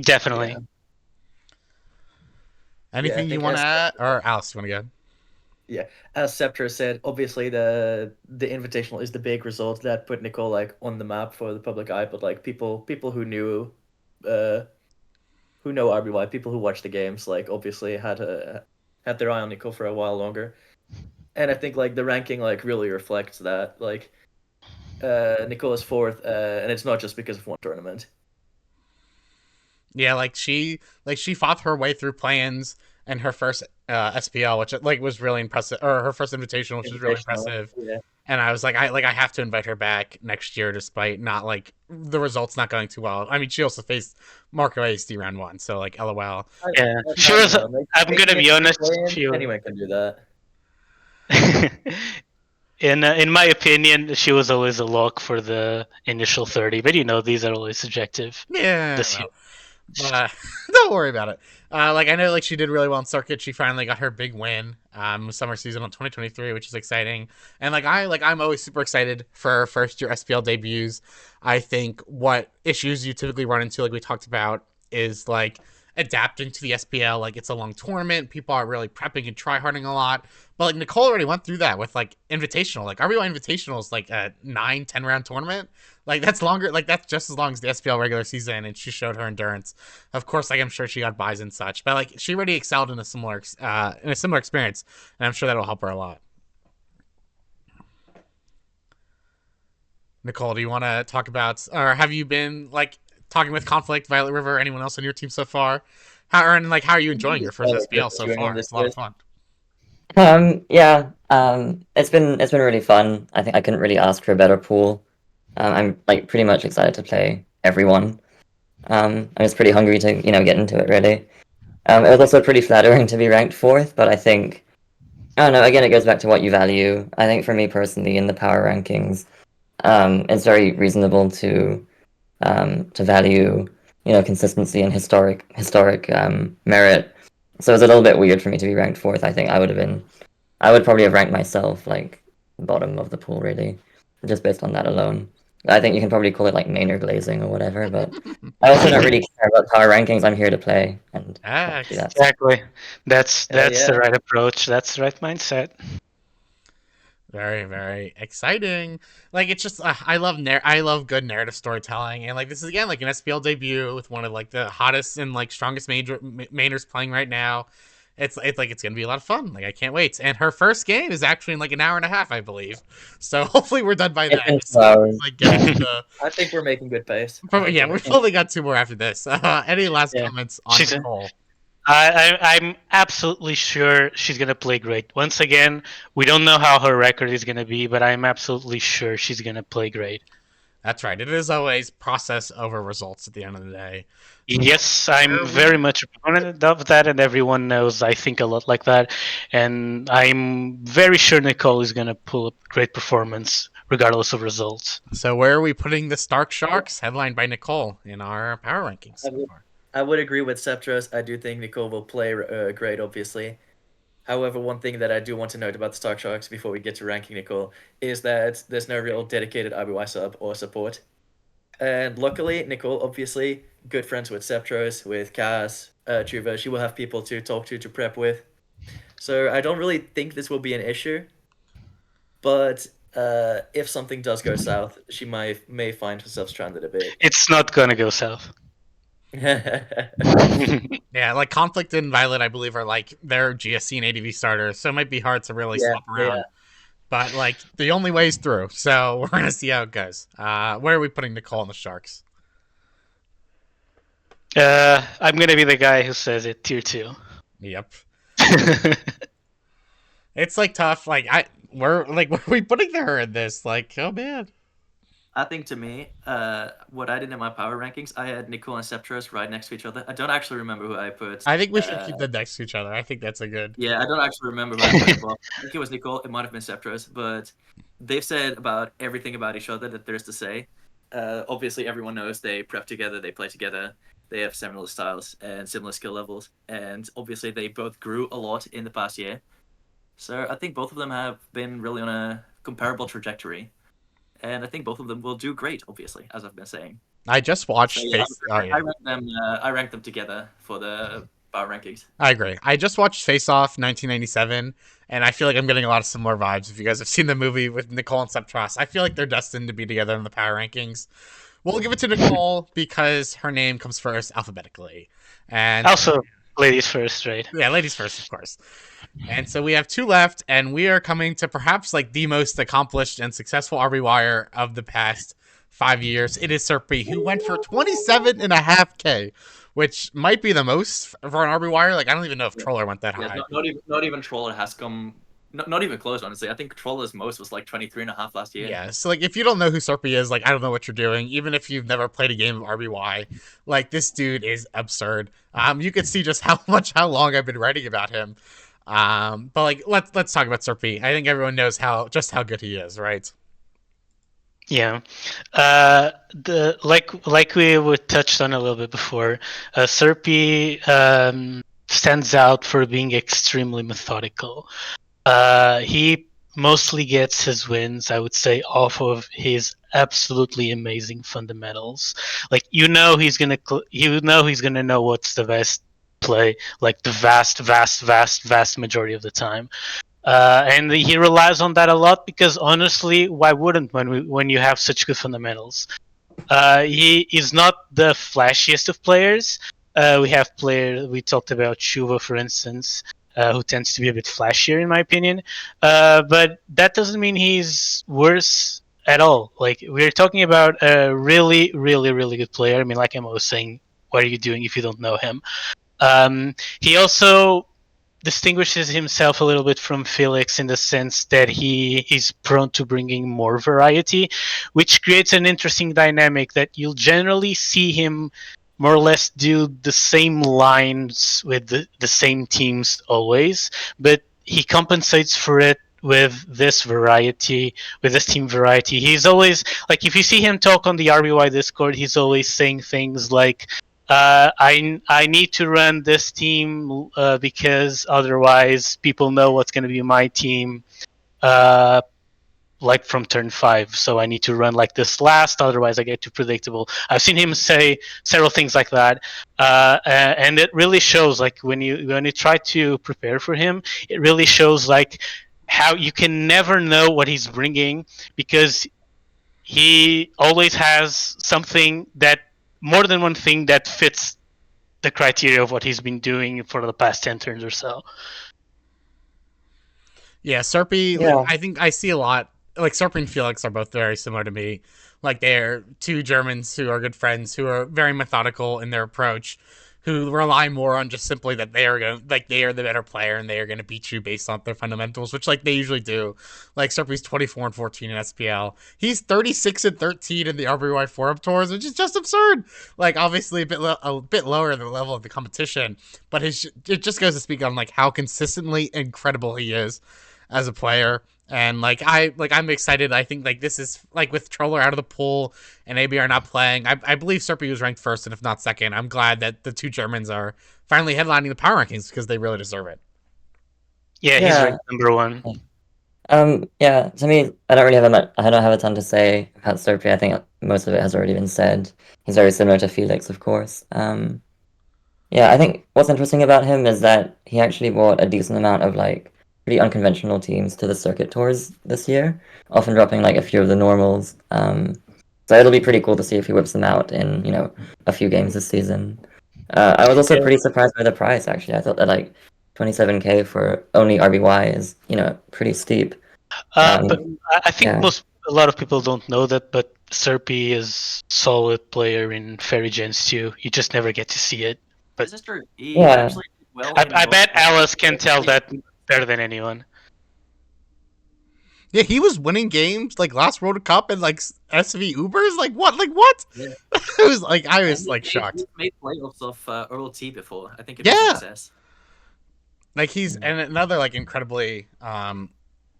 Definitely. Yeah. Anything I you think want to add? Or Alice, you want to go? Yeah, as Sceptross said, obviously the Invitational is the big result that put Nicole like on the map for the public eye. But like people who know RBY, people who watch the games, like obviously had their eye on Nicole for a while longer. And I think like the ranking like really reflects that. Like Nicole is 4th, and it's not just because of one tournament. Yeah, like she fought her way through plans and her first SPL, which like was really impressive, or her first invitational, which is really impressive. Yeah. And I was like, I have to invite her back next year, despite not like the results not going too well. I mean, she also faced Marco ASD round 1, so like, LOL. Yeah, she was. I'm gonna be honest. Anyone can do that. In my opinion, she was always a lock for the initial 30, but these are always subjective. Yeah. But, don't worry about it. Like I know, like she did really well in circuit. She finally got her big win, summer season on 2023, which is exciting. And I'm always super excited for first year SPL debuts. I think what issues you typically run into, like we talked about, is like adapting to the SPL. Like it's a long tournament, people are really prepping and tryharding a lot. But like Nicole already went through that with like Invitational. Like RBY Invitational is like a 9-10 round tournament. Like that's longer. Like that's just as long as the SPL regular season, and she showed her endurance. Of course, like I'm sure she got buys and such, but like she already excelled in a similar experience, and I'm sure that'll help her a lot. Nicole, do you want to talk about, or have you been like talking with Conflict, Violet River, anyone else on your team so far? How are you enjoying your first SPL so far? It's a lot of fun. Yeah. It's been really fun. I think I couldn't really ask for a better pool. I'm like pretty much excited to play everyone. I'm just pretty hungry to get into it really. It was also pretty flattering to be ranked 4th, but I think I don't know. Again, it goes back to what you value. I think for me personally, in the power rankings, it's very reasonable to value consistency and historic merit. So it's a little bit weird for me to be ranked 4th. I think I would probably have ranked myself like bottom of the pool really, just based on that alone. I think you can probably call it like Maynor glazing or whatever, but I also don't really care about power rankings. I'm here to play and do that. Exactly. That's the right approach. That's the right mindset. Very, very exciting. Like it's just I love good narrative storytelling, and like this is again like an SPL debut with one of like the hottest and like strongest mainers playing right now. It's gonna be a lot of fun. Like I can't wait. And her first game is actually in like an hour and a half, I believe. So hopefully we're done by then. I think we're making good pace. Yeah, we've only got 2 more after this. Any last comments on Nicole? I'm absolutely sure she's gonna play great. Once again, we don't know how her record is gonna be, but I'm absolutely sure she's gonna play great. That's right. It is always process over results at the end of the day. Yes, I'm very much a proponent of that, and everyone knows I think a lot like that. And I'm very sure Nicole is going to pull a great performance regardless of results. So where are we putting the Stark Sharks, headlined by Nicole, in our power rankings so far? I would agree with Sceptross. I do think Nicole will play great, obviously. However, one thing that I do want to note about the Stark Sharks before we get to ranking Nicole is that there's no real dedicated RBY sub or support. And luckily, Nicole, obviously, good friends with Sceptross, with Kaz, Juva. She will have people to talk to prep with. So I don't really think this will be an issue. But if something does go south, she may find herself stranded a bit. It's not going to go south. Yeah, like Conflict and Violet, I believe, are like their GSC and ADV starters, so it might be hard to really swap around. Yeah. But like the only way is through, so we're gonna see how it goes. Where are we putting Nicole and the Sharks? I'm going to be the guy who says it, tier 2. Yep. It's like tough. Like where are we putting her in this? Like, oh man. I think to me, what I did in my power rankings, I had Nicole and Sceptross right next to each other. I don't actually remember who I put. I think we should keep them next to each other. I think that's a good. Yeah, I don't actually remember who I put above. I think it was Nicole. It might have been Sceptross, but they've said about everything about each other that there's to say. Obviously, everyone knows they prep together, they play together, they have similar styles and similar skill levels, and obviously they both grew a lot in the past year. So I think both of them have been really on a comparable trajectory. And I think both of them will do great, obviously, as I've been saying. I just watched. So, yeah, I rank them together for the power rankings. I agree. I just watched Face Off 1997, and I feel like I'm getting a lot of similar vibes. If you guys have seen the movie with Nicole and Sceptross, I feel like they're destined to be together in the power rankings. We'll give it to Nicole because her name comes first alphabetically, and also ladies first, right? Yeah, ladies first, of course. And so we have 2 left, and we are coming to perhaps like the most accomplished and successful RBYer of the past 5 years. It is Serpy, who went for 27.5K, which might be the most for an RBYer. Like, I don't even know if Troller went that high. Not even Troller has come. Not even close, honestly. I think Troller's most was like 23.5 last year. Yeah, so like if you don't know who Serpy is, like I don't know what you're doing. Even if you've never played a game of RBY, like this dude is absurd. You can see just how long I've been writing about him. But like let's talk about Serpy. I think everyone knows how good he is, right? Yeah, like we touched on a little bit before, Serpy stands out for being extremely methodical. He mostly gets his wins, I would say, off of his absolutely amazing fundamentals. Like he's gonna know what's the best play, like the vast majority of the time. And he relies on that a lot because honestly, why wouldn't when you have such good fundamentals? He is not the flashiest of players. We talked about Shuva, for instance, who tends to be a bit flashier in my opinion. But that doesn't mean he's worse at all. Like we're talking about a really, really, really good player. I mean, like Emma was saying, what are you doing if you don't know him? He also distinguishes himself a little bit from Felix in the sense that he's prone to bringing more variety, which creates an interesting dynamic that you'll generally see him more or less do the same lines with the same teams always, but he compensates for it with this variety, with this team variety. He's always, like, if you see him talk on the RBY Discord, he's always saying things like, I need to run this team because otherwise people know what's going to be my team, like from turn 5. So I need to run like this last, otherwise I get too predictable. I've seen him say several things like that, and it really shows. Like when you try to prepare for him, it really shows like how you can never know what he's bringing because he always has something that. More than one thing that fits the criteria of what he's been doing for the past 10 turns or so. Yeah, Serpy, Yeah. Like, I think I see a lot. Like, Serpy and Felix are both very similar to me. Like, they're 2 Germans who are good friends, who are very methodical in their approach, who rely more on just simply that they are the better player and they are going to beat you based on their fundamentals, which like they usually do. Like Serpy's 24-14 in SPL. He's 36-13 in the RBY 4-up tours, which is just absurd. Like obviously a bit lower in the level of the competition, but it just goes to speak on like how consistently incredible he is as a player. And I'm excited. I think like this is like with Troller out of the pool and ABR not playing. I believe Serpy was ranked first and if not second. I'm glad that the two Germans are finally headlining the power rankings because they really deserve it. Yeah, he's ranked number 1. Yeah, to me, I don't have a ton to say about Serpy. I think most of it has already been said. He's very similar to Felix, of course. Yeah, I think what's interesting about him is that he actually brought a decent amount of like pretty unconventional teams to the circuit tours this year, often dropping like a few of the normals. So it'll be pretty cool to see if he whips them out in, a few games this season. I was also pretty surprised by the price, actually. I thought that like 27k for only RBY is, pretty steep. But I think a lot of people don't know that, but Serpy is solid player in Fairy Gens too. You just never get to see it. But this is true. He actually did well. I bet Aliss can tell that better than anyone. Yeah, he was winning games like last World Cup and like SV Ubers. Like what? Yeah. I was shocked. He made playoffs of Earl T before. I think it was a success. Like he's and another like incredibly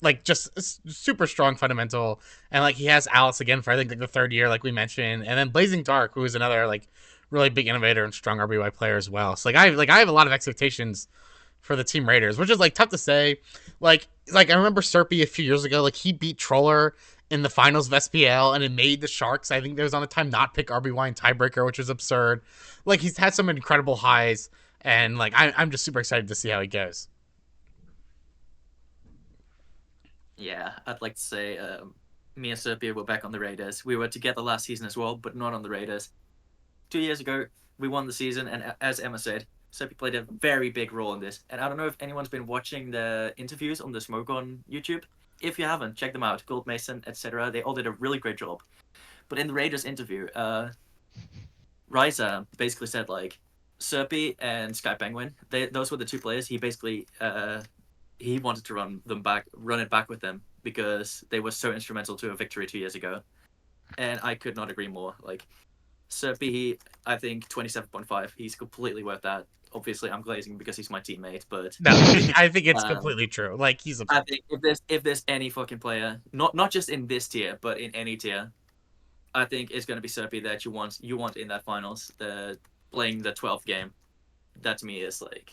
like just super strong fundamental, and like he has Aliss again for I think like the third year, like we mentioned, and then Blazing Dark, who is another like really big innovator and strong RBY player as well. So I have a lot of expectations for the Team Raiders, which is like tough to say. Like I remember Serpy a few years ago, like he beat Troller in the finals of SPL and it made the Sharks, I think there was on a time, not pick RBY in tiebreaker, which was absurd. Like he's had some incredible highs, and like I'm just super excited to see how he goes. Yeah, I'd like to say me and Serpy were back on the Raiders. We were together last season as well, but not on the Raiders. 2 years ago, we won the season, and as Emma said, Serpy played a very big role in this. And I don't know if anyone's been watching the interviews on the Smoke on YouTube. If you haven't, check them out. Gold Mason, etc. They all did a really great job. But in the Raiders interview, Ryza basically said like Serpy and Sky Penguin, those were the two players he basically he wanted to run it back with them because they were so instrumental to a victory 2 years ago. And I could not agree more. Like Serpy, I think 27.5, he's completely worth that. Obviously, I'm glazing because he's my teammate, but no, I think it's completely true. Like he's I think if there's any fucking player, not just in this tier, but in any tier, I think it's going to be Serpy that you want in that finals, playing the 12th game. That to me is like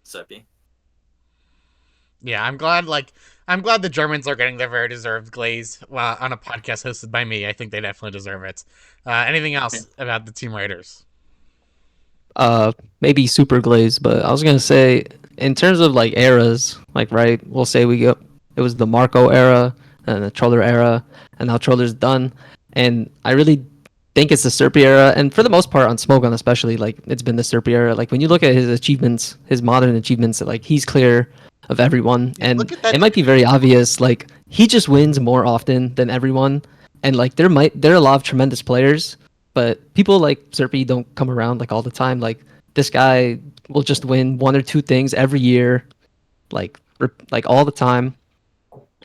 Serpy. Yeah, I'm glad the Germans are getting their very deserved glaze on a podcast hosted by me. I think they definitely deserve it. Anything else about the Team Raiders? Maybe super glaze, but I was gonna say in terms of like eras, like right, we'll say it was the Marco era and the Troller era, and now Troller's done, and I really think it's the Serpy era, and for the most part on Smogon especially, like it's been the Serpy era. Like when you look at his achievements, his modern achievements, like he's clear of everyone, and it might be very obvious, like he just wins more often than everyone, and like there are a lot of tremendous players, but people like Serpy don't come around like all the time. Like this guy will just win one or two things every year, like all the time,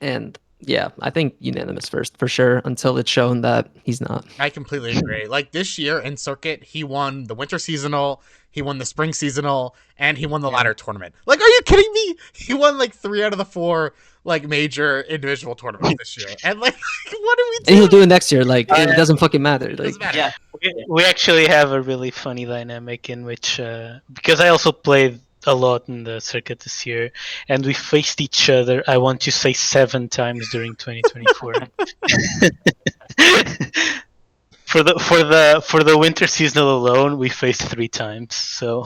and yeah, I think unanimous first for sure until it's shown that he's not. I completely agree. Like this year in Circuit, he won the Winter Seasonal, he won the Spring Seasonal, and he won the Ladder Tournament. Like, are you kidding me? He won like 3 out of the 4 like major individual tournaments this year. And like, what do we do? And he'll do it next year. Like, it doesn't fucking matter. Like, doesn't matter. Yeah. We actually have a really funny dynamic in which, because I also played a lot in the circuit this year, and we faced each other, I want to say 7 times during 2024. For the winter seasonal alone, we faced 3 times. So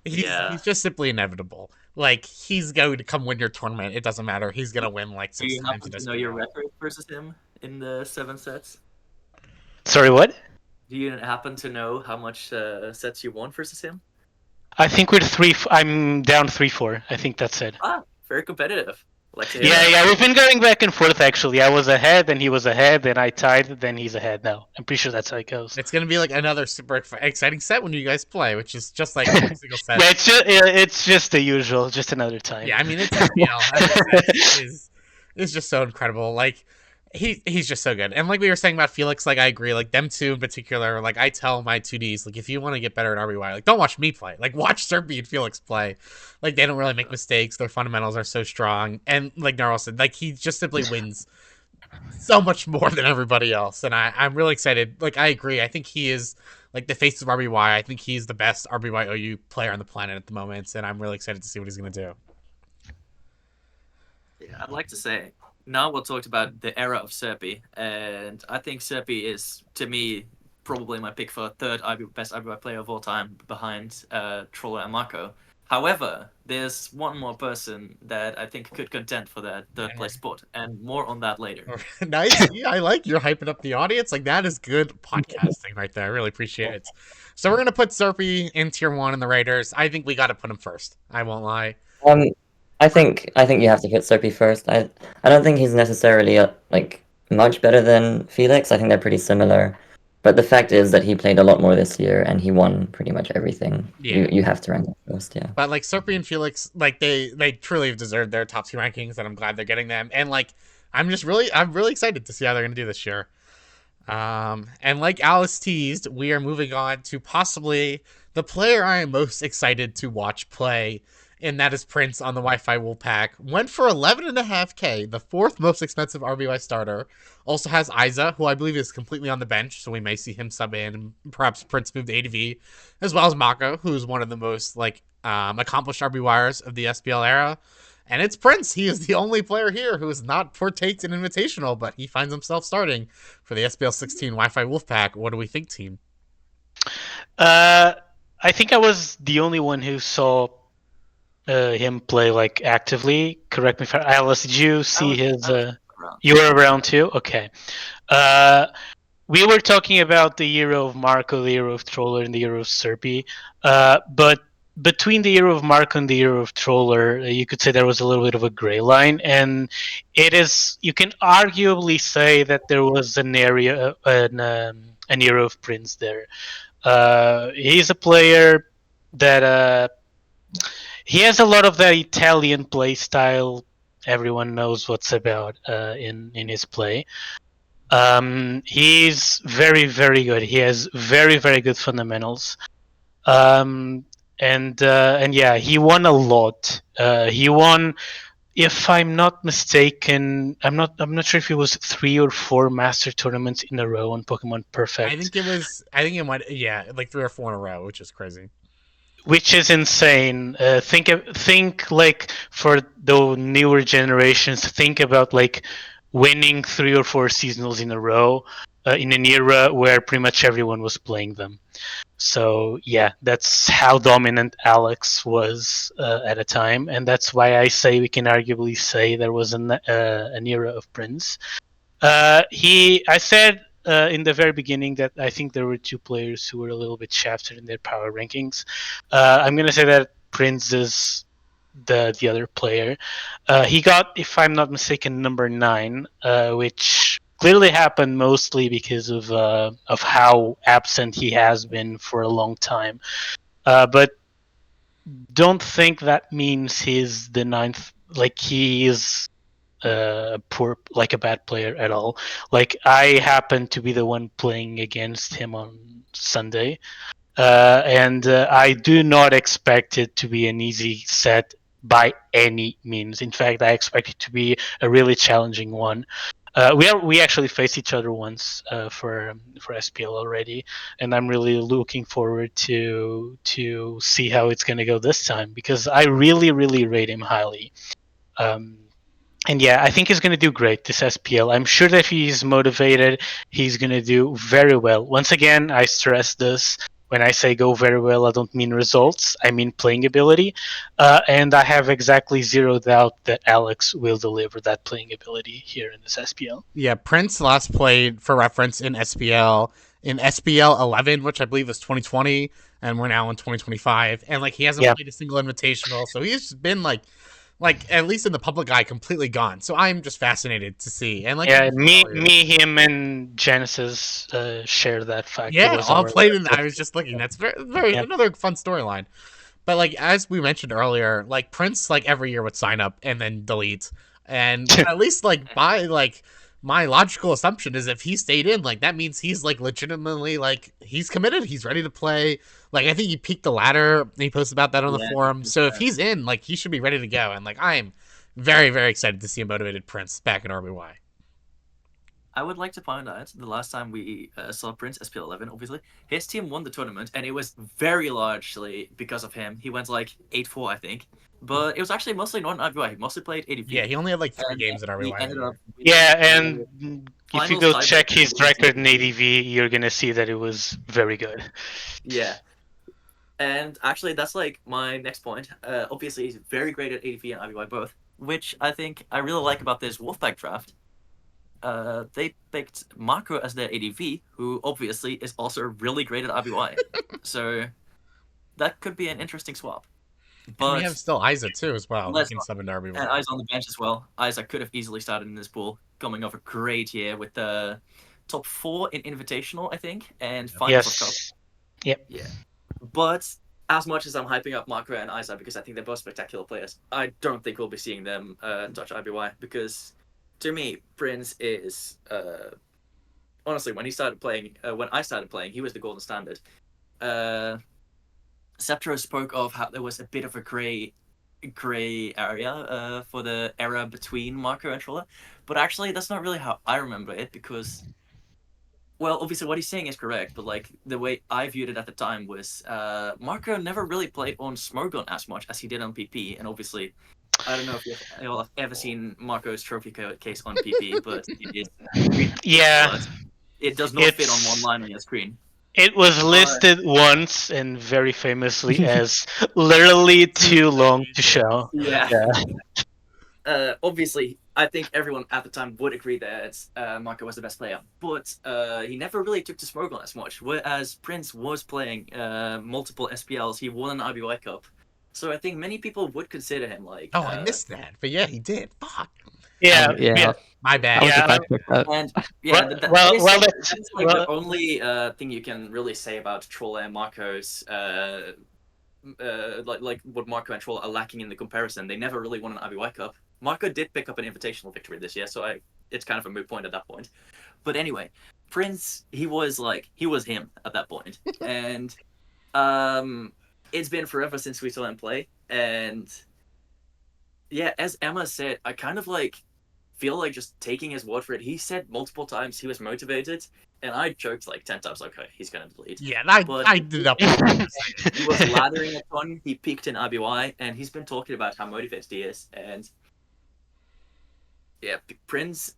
he's just simply inevitable. Like he's going to come win your tournament. It doesn't matter. He's gonna win like 6 times. Do you happen to know your record versus him in the 7 sets? Sorry, what? Do you happen to know how much sets you won versus him? I think we're 3. I'm down 3-4. I think that's it. Very competitive. Like to hear Yeah, that. yeah, we've been going back and forth actually. I was ahead, then he was ahead, then I tied, then he's ahead now. I'm pretty sure that's how it goes. It's gonna be like another super exciting set when you guys play, which is just like every single set. Yeah, it's just the usual, just another time. Yeah, I mean it's SPL. Is just so incredible. Like he's just so good. And like we were saying about Felix, like I agree. Like them two in particular. Like I tell my 2Ds, like if you want to get better at RBY, like don't watch me play. Like watch Serpy and Felix play. Like they don't really make mistakes. Their fundamentals are so strong. And like Narwhal said, like he just simply wins so much more than everybody else. And I'm really excited. Like I agree. I think he is like the face of RBY. I think he's the best RBY OU player on the planet at the moment. And I'm really excited to see what he's gonna do. Yeah, I'd like to say, now we talked about the era of Serpy, and I think Serpy is, to me, probably my pick for third best RBY player of all time, behind Troller and Marco. However, there's one more person that I think could contend for that third place spot, and more on that later. Nice. Yeah, I like you're hyping up the audience. Like that is good podcasting right there. I really appreciate it. So we're gonna put Serpy in tier 1 in the Raiders. I think we got to put him first. I won't lie. I think you have to put Serpy first. I don't think he's necessarily like much better than Felix. I think they're pretty similar. But the fact is that he played a lot more this year and he won pretty much everything. Yeah. You have to rank him first, yeah. But like Serpy and Felix, like they truly have deserved their top 2 rankings, and I'm glad they're getting them. And like I'm really excited to see how they're gonna do this year. And like Alice teased, we are moving on to possibly the player I am most excited to watch play, and that is Prince on the Wi-Fi Wolfpack. Went for 11.5K, the 4th most expensive RBY starter. Also has Isa, who I believe is completely on the bench, so we may see him sub in, and perhaps Prince move to ADV, as well as Mako, who is one of the most like accomplished RBYers of the SPL era. And it's Prince. He is the only player here who has not partaked in Invitational, but he finds himself starting for the SPL 16 Wi-Fi Wolfpack. What do we think, team? I think I was the only one who saw him play like actively. Correct me if Alice, did you see his? You were around too. Okay. We were talking about the year of Marco, the year of Troller, and the year of Serpy. But between the year of Marco and the year of Troller, you could say there was a little bit of a gray line, and it is. You can arguably say that there was an era of Prince there. He's a player that he has a lot of that Italian play style. Everyone knows what's about in his play. He's very, very good. He has very, very good fundamentals. And yeah, he won a lot. He won, if I'm not mistaken, I'm not sure if it was 3 or 4 master tournaments in a row on Pokemon Perfect. I think it might, yeah, like 3 or 4 in a row, which is crazy. Which is insane. Think like for the newer generations, think about like winning 3 or 4 seasonals in a row in an era where pretty much everyone was playing them. So yeah, that's how dominant Alex was at a time, and that's why I say we can arguably say there was an era of Prince. I said in the very beginning that I think there were 2 players who were a little bit shafted in their power rankings. I'm gonna say that Prince is the other player. He got, if I'm not mistaken, number 9, which clearly happened mostly because of how absent he has been for a long time. But don't think that means he's the 9th. Like he is poor, like a bad player at all. Like I happened to be the one playing against him on Sunday, and I do not expect it to be an easy set by any means. In fact, I expect it to be a really challenging one. We actually faced each other once for SPL already, and I'm really looking forward to see how it's going to go this time, because I really rate him highly. And yeah, I think he's going to do great this SPL. I'm sure that if he's motivated, he's going to do very well. Once again, I stress this. When I say go very well, I don't mean results. I mean playing ability. And I have exactly 0 doubt that Alex will deliver that playing ability here in this SPL. Yeah, Prince last played, for reference, in SPL 11, which I believe was 2020, and we're now in 2025. And like he hasn't played a single invitational, so he's been like like at least in the public eye, completely gone. So I'm just fascinated to see. And like, Yeah, him, and Genesis share that fact. It yeah, was all our played in. I was just looking. That's very Yep. another fun storyline. But like as we mentioned earlier, like Prince like every year would sign up and then delete. And at least like my logical assumption is if he stayed in, like that means he's like legitimately like he's committed, he's ready to play. Like I think he peaked the ladder. He posted about that on the forum. So if he's in, like he should be ready to go. And like I am very, very excited to see a motivated Prince back in RBY. I would like to point out the last time we saw Prince SPL 11, obviously, his team won the tournament, and it was very largely because of him. He went like 8-4, I think. But it was actually mostly not an RBY. He mostly played ADP. Yeah, he only had like 3 And games at he RBY. ended up Yeah, and if you finals go tiebreaker check his against record in ADP. ADV, you're gonna see that it was very good. Yeah. And actually, that's like my next point. Obviously, he's very great at ADP and RBY both, which I think I really like about this Wolfpack draft. They picked Marco as their ADV, who obviously is also really great at RBY. So that could be an interesting swap. But and we have still Isa too as well. let's He can not- sub into RBY. and Isaac on the bench as well. Isaac could have easily started in this pool, coming off a great year with the top 4 in Invitational, I think, and finals of Cup. Yes. Yep. Yeah. But as much as I'm hyping up Marco and Isaac because I think they're both spectacular players, I don't think we'll be seeing them touch RBY because to me, Prince is honestly when I started playing, he was the golden standard. Sceptross spoke of how there was a bit of a gray area for the era between Marco and Troller, but actually that's not really how I remember it because, well, obviously what he's saying is correct, but like the way I viewed it at the time was Marco never really played on Smogon as much as he did on PP, and obviously I don't know if you all have ever seen Marco's trophy case on PP, but it is Yeah. it does not fit on one line on your screen. It was listed once and very famously as literally too long to show. Yeah. Obviously, I think everyone at the time would agree that Marco was the best player, but he never really took to Smogon as much. Whereas Prince was playing multiple SPLs, he won an RBY Cup, so I think many people would consider him like. Oh, I missed that, but yeah, he did. Fuck. Yeah. Yeah. My bad. I was Yeah. about to pick that. And yeah, that's like the only thing you can really say about Troll and Marco's like what Marco and Troll are lacking in the comparison. They never really won an RBY Cup. Marco did pick up an invitational victory this year, so it's kind of a moot point at that point. But anyway, Prince, he was him at that point. And it's been forever since we saw him play. And yeah, as Emma said, I kind of like feel like just taking his word for it. He said multiple times he was motivated, and I joked like 10 times, okay, he's gonna delete. Yeah, But- I did that. He was laddering a ton, he peaked in RBY, and he's been talking about how motivated he is. And yeah, Prince,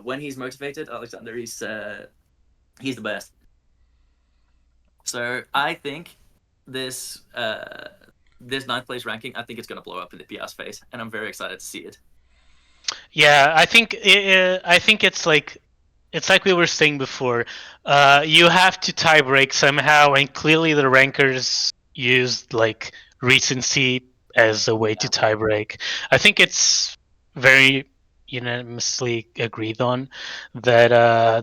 when he's motivated, Alexander, he's the best. So I think this 9th place ranking, I think it's gonna blow up in the PS phase, and I'm very excited to see it. Yeah, I think it's like we were saying before. You have to tie break somehow, and clearly the rankers used like recency as a way to tie break. I think it's very unanimously agreed on that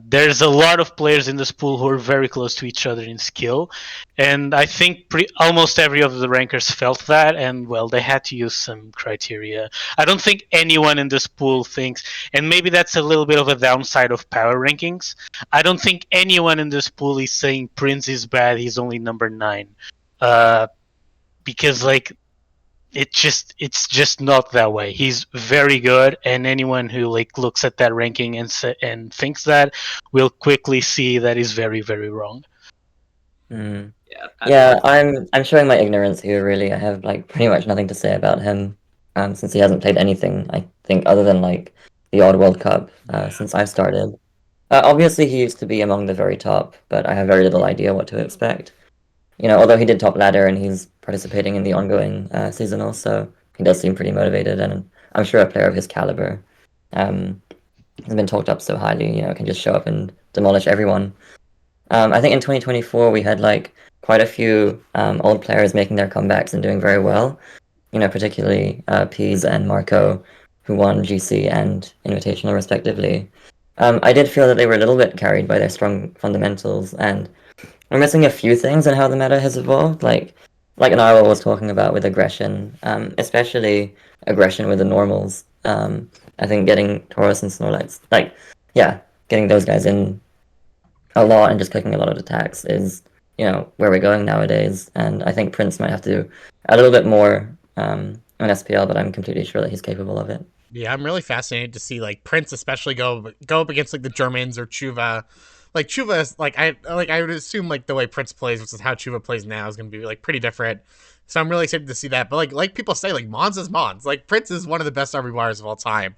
there's a lot of players in this pool who are very close to each other in skill, and I think almost every of the rankers felt that, and well, they had to use some criteria. I don't think anyone in this pool thinks, and maybe that's a little bit of a downside of power rankings, I don't think anyone in this pool is saying Prince is bad, he's only number 9, because like it's just not that way. He's very good, and anyone who like looks at that ranking and thinks that will quickly see that is very, very wrong. Mm. Yeah, I'm showing my ignorance here. Really, I have like pretty much nothing to say about him, since he hasn't played anything. I think other than like the odd World Cup since I've started. Obviously, he used to be among the very top, but I have very little idea what to expect. Although he did top ladder and he's participating in the ongoing seasonal, so he does seem pretty motivated, and I'm sure a player of his caliber has been talked up so highly, can just show up and demolish everyone. I think in 2024 we had like quite a few old players making their comebacks and doing very well. particularly Peas and Marco, who won GC and Invitational respectively. I did feel that they were a little bit carried by their strong fundamentals, and we're missing a few things in how the meta has evolved, like Narwhal was talking about with aggression, especially aggression with the normals. I think getting Taurus and Snorlax, getting those guys in a lot and just clicking a lot of attacks is, where we're going nowadays. And I think Prince might have to do a little bit more on SPL, but I'm completely sure that he's capable of it. Yeah, I'm really fascinated to see like Prince especially go up against like the Germans or Chuva. Like Chuva is I would assume like the way Prince plays, which is how Chuva plays now, is gonna be like pretty different. So I'm really excited to see that. But like people say, like Mons is Mons. Like Prince is one of the best RBYers of all time.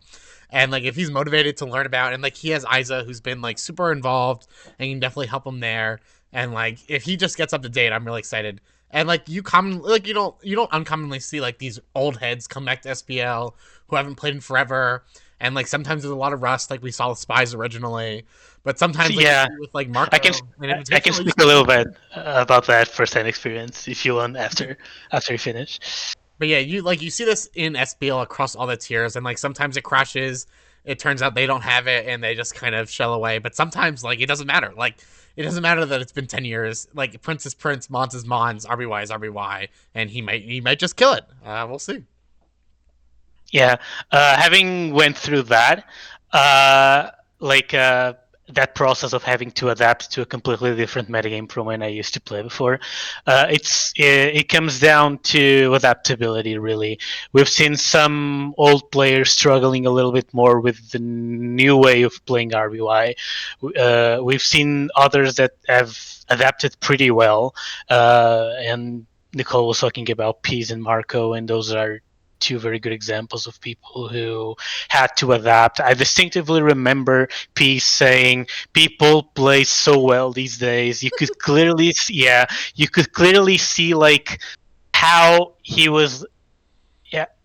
And like if he's motivated to learn about, and like he has Isa who's been like super involved and can definitely help him there. And like if he just gets up to date, I'm really excited. And like you don't uncommonly see like these old heads come back to SPL who haven't played in forever. And like sometimes there's a lot of rust, like we saw with Spies originally, but sometimes like Yeah. with like Marco, I can speak a little bit about that first-hand experience if you want after you finish. But yeah, you see this in SPL across all the tiers, and like sometimes it crashes. It turns out they don't have it, and they just kind of shell away. But sometimes like it doesn't matter. Like it doesn't matter that it's been 10 years. Like Prince is Prince, Mons is Mons, RBY is RBY, and he might just kill it. We'll see. Yeah, having went through that, that process of having to adapt to a completely different metagame from when I used to play before, it comes down to adaptability. Really, we've seen some old players struggling a little bit more with the new way of playing RBY. We've seen others that have adapted pretty well, and Nicole was talking about Peas and Marco, and those are two very good examples of people who had to adapt. I distinctively remember Peace saying, "People play so well these days." You could clearly, see like how he was,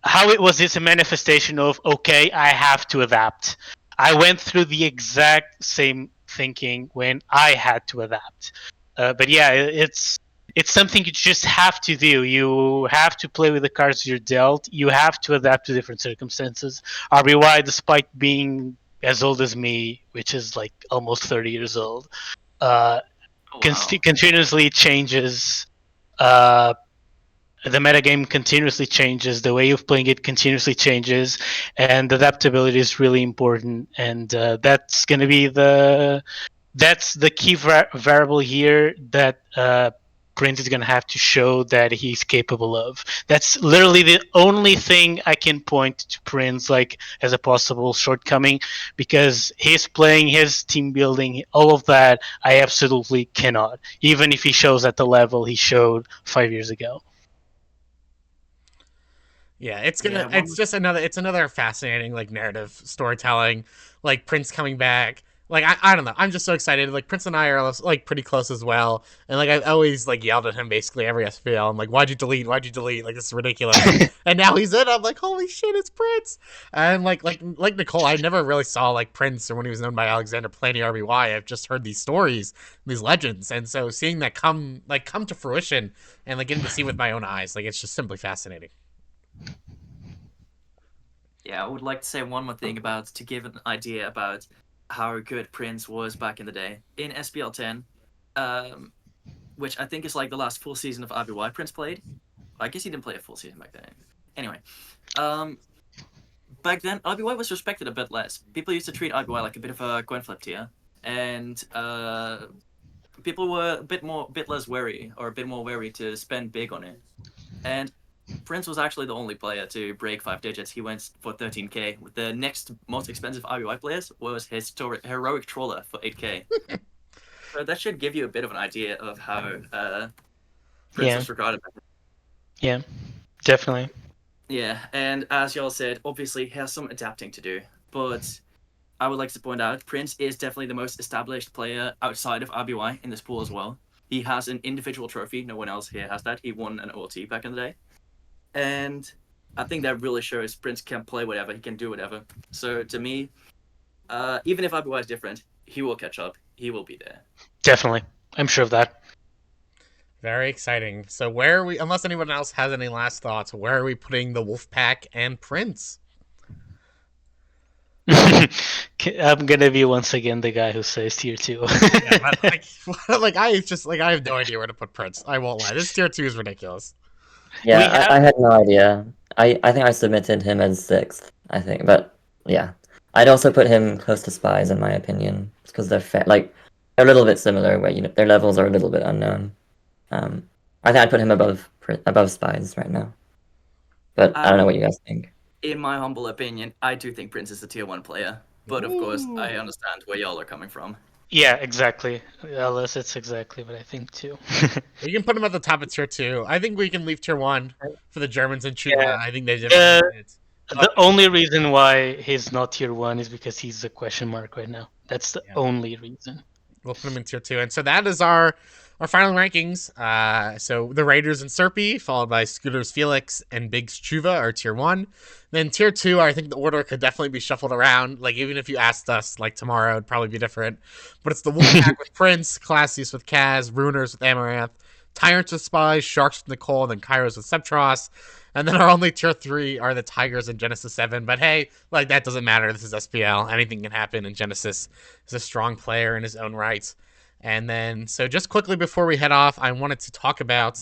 how it was this a manifestation of, okay, I have to adapt. I went through the exact same thinking when I had to adapt. But yeah, it's something you just have to do. You have to play with the cards you're dealt. You have to adapt to different circumstances. RBY, despite being as old as me, which is like almost 30 years old, continuously changes. The metagame continuously changes. The way of playing it continuously changes, and adaptability is really important. And that's going to be the key variable here that Prince is going to have to show that he's capable of. That's literally the only thing I can point to Prince like as a possible shortcoming, because he's playing, his team building, all of that, I absolutely cannot, even if he shows at the level he showed 5 years ago. Yeah, it's another fascinating like narrative storytelling, like Prince coming back. Like I don't know, I'm just so excited. Like Prince and I are like pretty close as well, and like I always like yelled at him basically every SPL. I'm like, why'd you delete? Like this is ridiculous. And now he's in. I'm like, holy shit, it's Prince. And like Nicole, I never really saw like Prince or when he was known by Alexander playing RBY. I've just heard these stories, these legends, and so seeing that come to fruition and like getting to see with my own eyes, like it's just simply fascinating. Yeah, I would like to say one more thing to give an idea about how good Prince was back in the day. In SPL 10, which I think is like the last full season of RBY Prince played. I guess he didn't play a full season back then. Anyway, back then RBY was respected a bit less. People used to treat RBY like a bit of a coin flip tier, and people were a bit less wary, or a bit more wary to spend big on it. And Prince was actually the only player to break 5 digits. He went for 13k. The next most expensive RBY players was his heroic Trawler for 8k. So that should give you a bit of an idea of how Prince was regarded. Yeah, definitely. Yeah, and as y'all said, obviously he has some adapting to do. But I would like to point out, Prince is definitely the most established player outside of RBY in this pool as well. He has an individual trophy. No one else here has that. He won an OLT back in the day. And I think that really shows Prince can play whatever, he can do whatever. So to me, even if RBY is different, he will catch up. He will be there. Definitely. I'm sure of that. Very exciting. So where are we, unless anyone else has any last thoughts, where are we putting the Wolfpack and Prince? I'm gonna be once again the guy who says tier 2. Yeah, but like I have no idea where to put Prince. I won't lie. This tier 2 is ridiculous. Yeah, I had no idea. I think I submitted him as 6th, I think. But yeah. I'd also put him close to Spies, in my opinion. Because they're they're a little bit similar, where their levels are a little bit unknown. I think I'd put him above Spies right now. But I don't know what you guys think. In my humble opinion, I do think Prince is a tier 1 player. But of course, I understand where y'all are coming from. Yeah, exactly. Aliss, it's exactly what I think too. We can put him at the top of tier 2. I think we can leave tier 1 for the Germans and Chuba. Yeah. I think they did it. The only reason why he's not tier 1 is because he's a question mark right now. That's the only reason. We'll put him in tier 2. And so that is our final rankings. So the Raiders and Serpy, followed by Scooters Felix and Bigs Chuva are tier 1. Then tier 2, I think the order could definitely be shuffled around. Like, even if you asked us, like, tomorrow, it'd probably be different. But it's the Wolfpack with Prince, Classiest with Kaz, Ruiners with Amaranth, Tyrants with Spies, Sharks with Nicole, and then Kairos with Sceptross. And then our only tier 3 are the Tigers and Genesis 7. But hey, like, that doesn't matter. This is SPL. Anything can happen, and Genesis is a strong player in his own right. And then, so just quickly before we head off, I wanted to talk about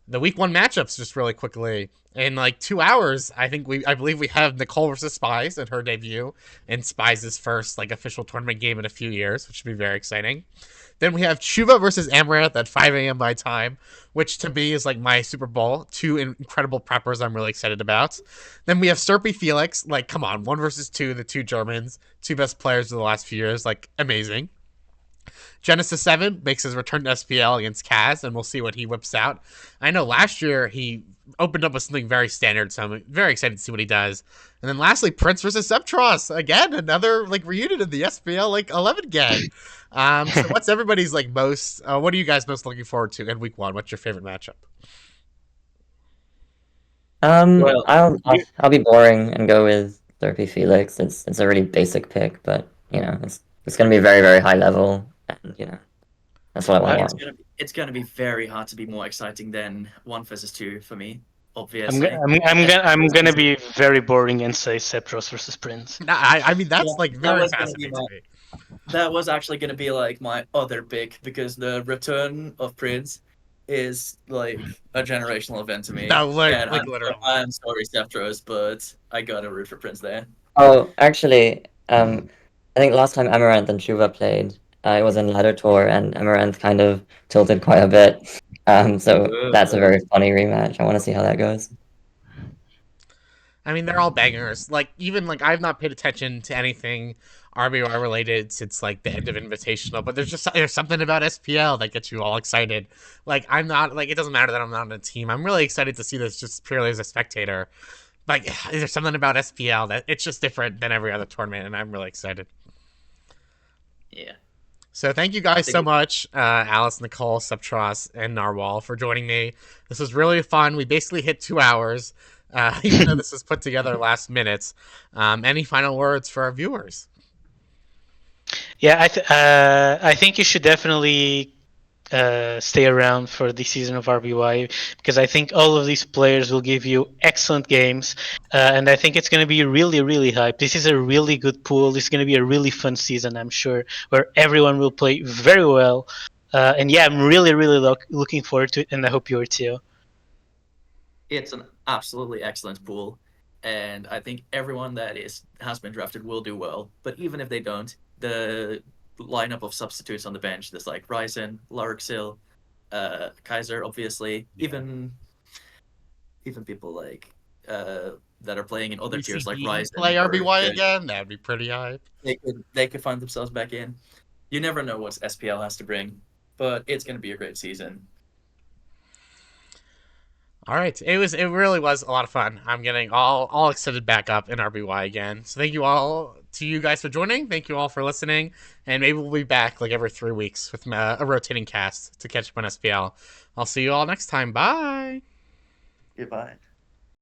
the week 1 matchups just really quickly. In like 2 hours, I believe we have Nicole versus Spies in her debut, and Spies' first like official tournament game in a few years, which should be very exciting. Then we have Chuva versus Amaranth at 5 a.m. my time, which to me is like my Super Bowl. 2 incredible preppers I'm really excited about. Then we have Serpy Felix, like come on, 1 versus 2, the 2 Germans, 2 best players of the last few years, like amazing. Genesis 7 makes his return to SPL against Kaz, and we'll see what he whips out. I know last year he opened up with something very standard, so I'm very excited to see what he does. And then lastly, Prince versus Sceptross. Again, another like reunion of the SPL like 11 gang. So what's everybody's like most, what are you guys most looking forward to in week 1? What's your favorite matchup? Well, I'll be boring and go with Serpy Felix. It's a really basic pick, but it's gonna be very, very high level. And that's what I want. It's gonna be very hard to be more exciting than 1 versus 2 for me. Obviously, I'm gonna be very boring and say Sceptross versus Prince. Nah, I mean that's like very fascinating to me. That was actually gonna be like my other pick because the return of Prince is like a generational event to me. No, literally. I'm sorry, Sceptross, but I gotta root for Prince there. Oh, actually, I think last time Amaranth and Chuva played, it was in Ladder Tour, and Amaranth kind of tilted quite a bit. So that's a very funny rematch. I want to see how that goes. I mean, they're all bangers. Like, even, like, I've not paid attention to anything RBY related since, like, the end of Invitational, but there's something about SPL that gets you all excited. Like, I'm not, like, it doesn't matter that I'm not on a team. I'm really excited to see this just purely as a spectator. Like, there's something about SPL that it's just different than every other tournament, and I'm really excited. Yeah. So thank you guys so much, Aliss, Nicole, Sceptross, and Narwhal for joining me. This was really fun. We basically hit 2 hours, even though this was put together last minute. Any final words for our viewers? Yeah, I think you should definitely stay around for the season of RBY because I think all of these players will give you excellent games, and I think it's going to be really, really hype. This is a really good pool. This is going to be a really fun season, I'm sure, where everyone will play very well. And yeah, I'm really, really looking forward to it, and I hope you are too. It's an absolutely excellent pool, and I think everyone that has been drafted will do well. But even if they don't, the lineup of substitutes on the bench, there's like Ryzen, Larixil, Kaiser, obviously, even people like that are playing in other tiers like Ryzen. Play RBY again? That'd be pretty hype. They could find themselves back in. You never know what SPL has to bring, but it's going to be a great season. All right, it really was a lot of fun. I'm getting all excited back up in RBY again. So thank you all to you guys for joining. Thank you all for listening, and maybe we'll be back like every 3 weeks with a rotating cast to catch up on SPL. I'll see you all next time. Bye. Goodbye.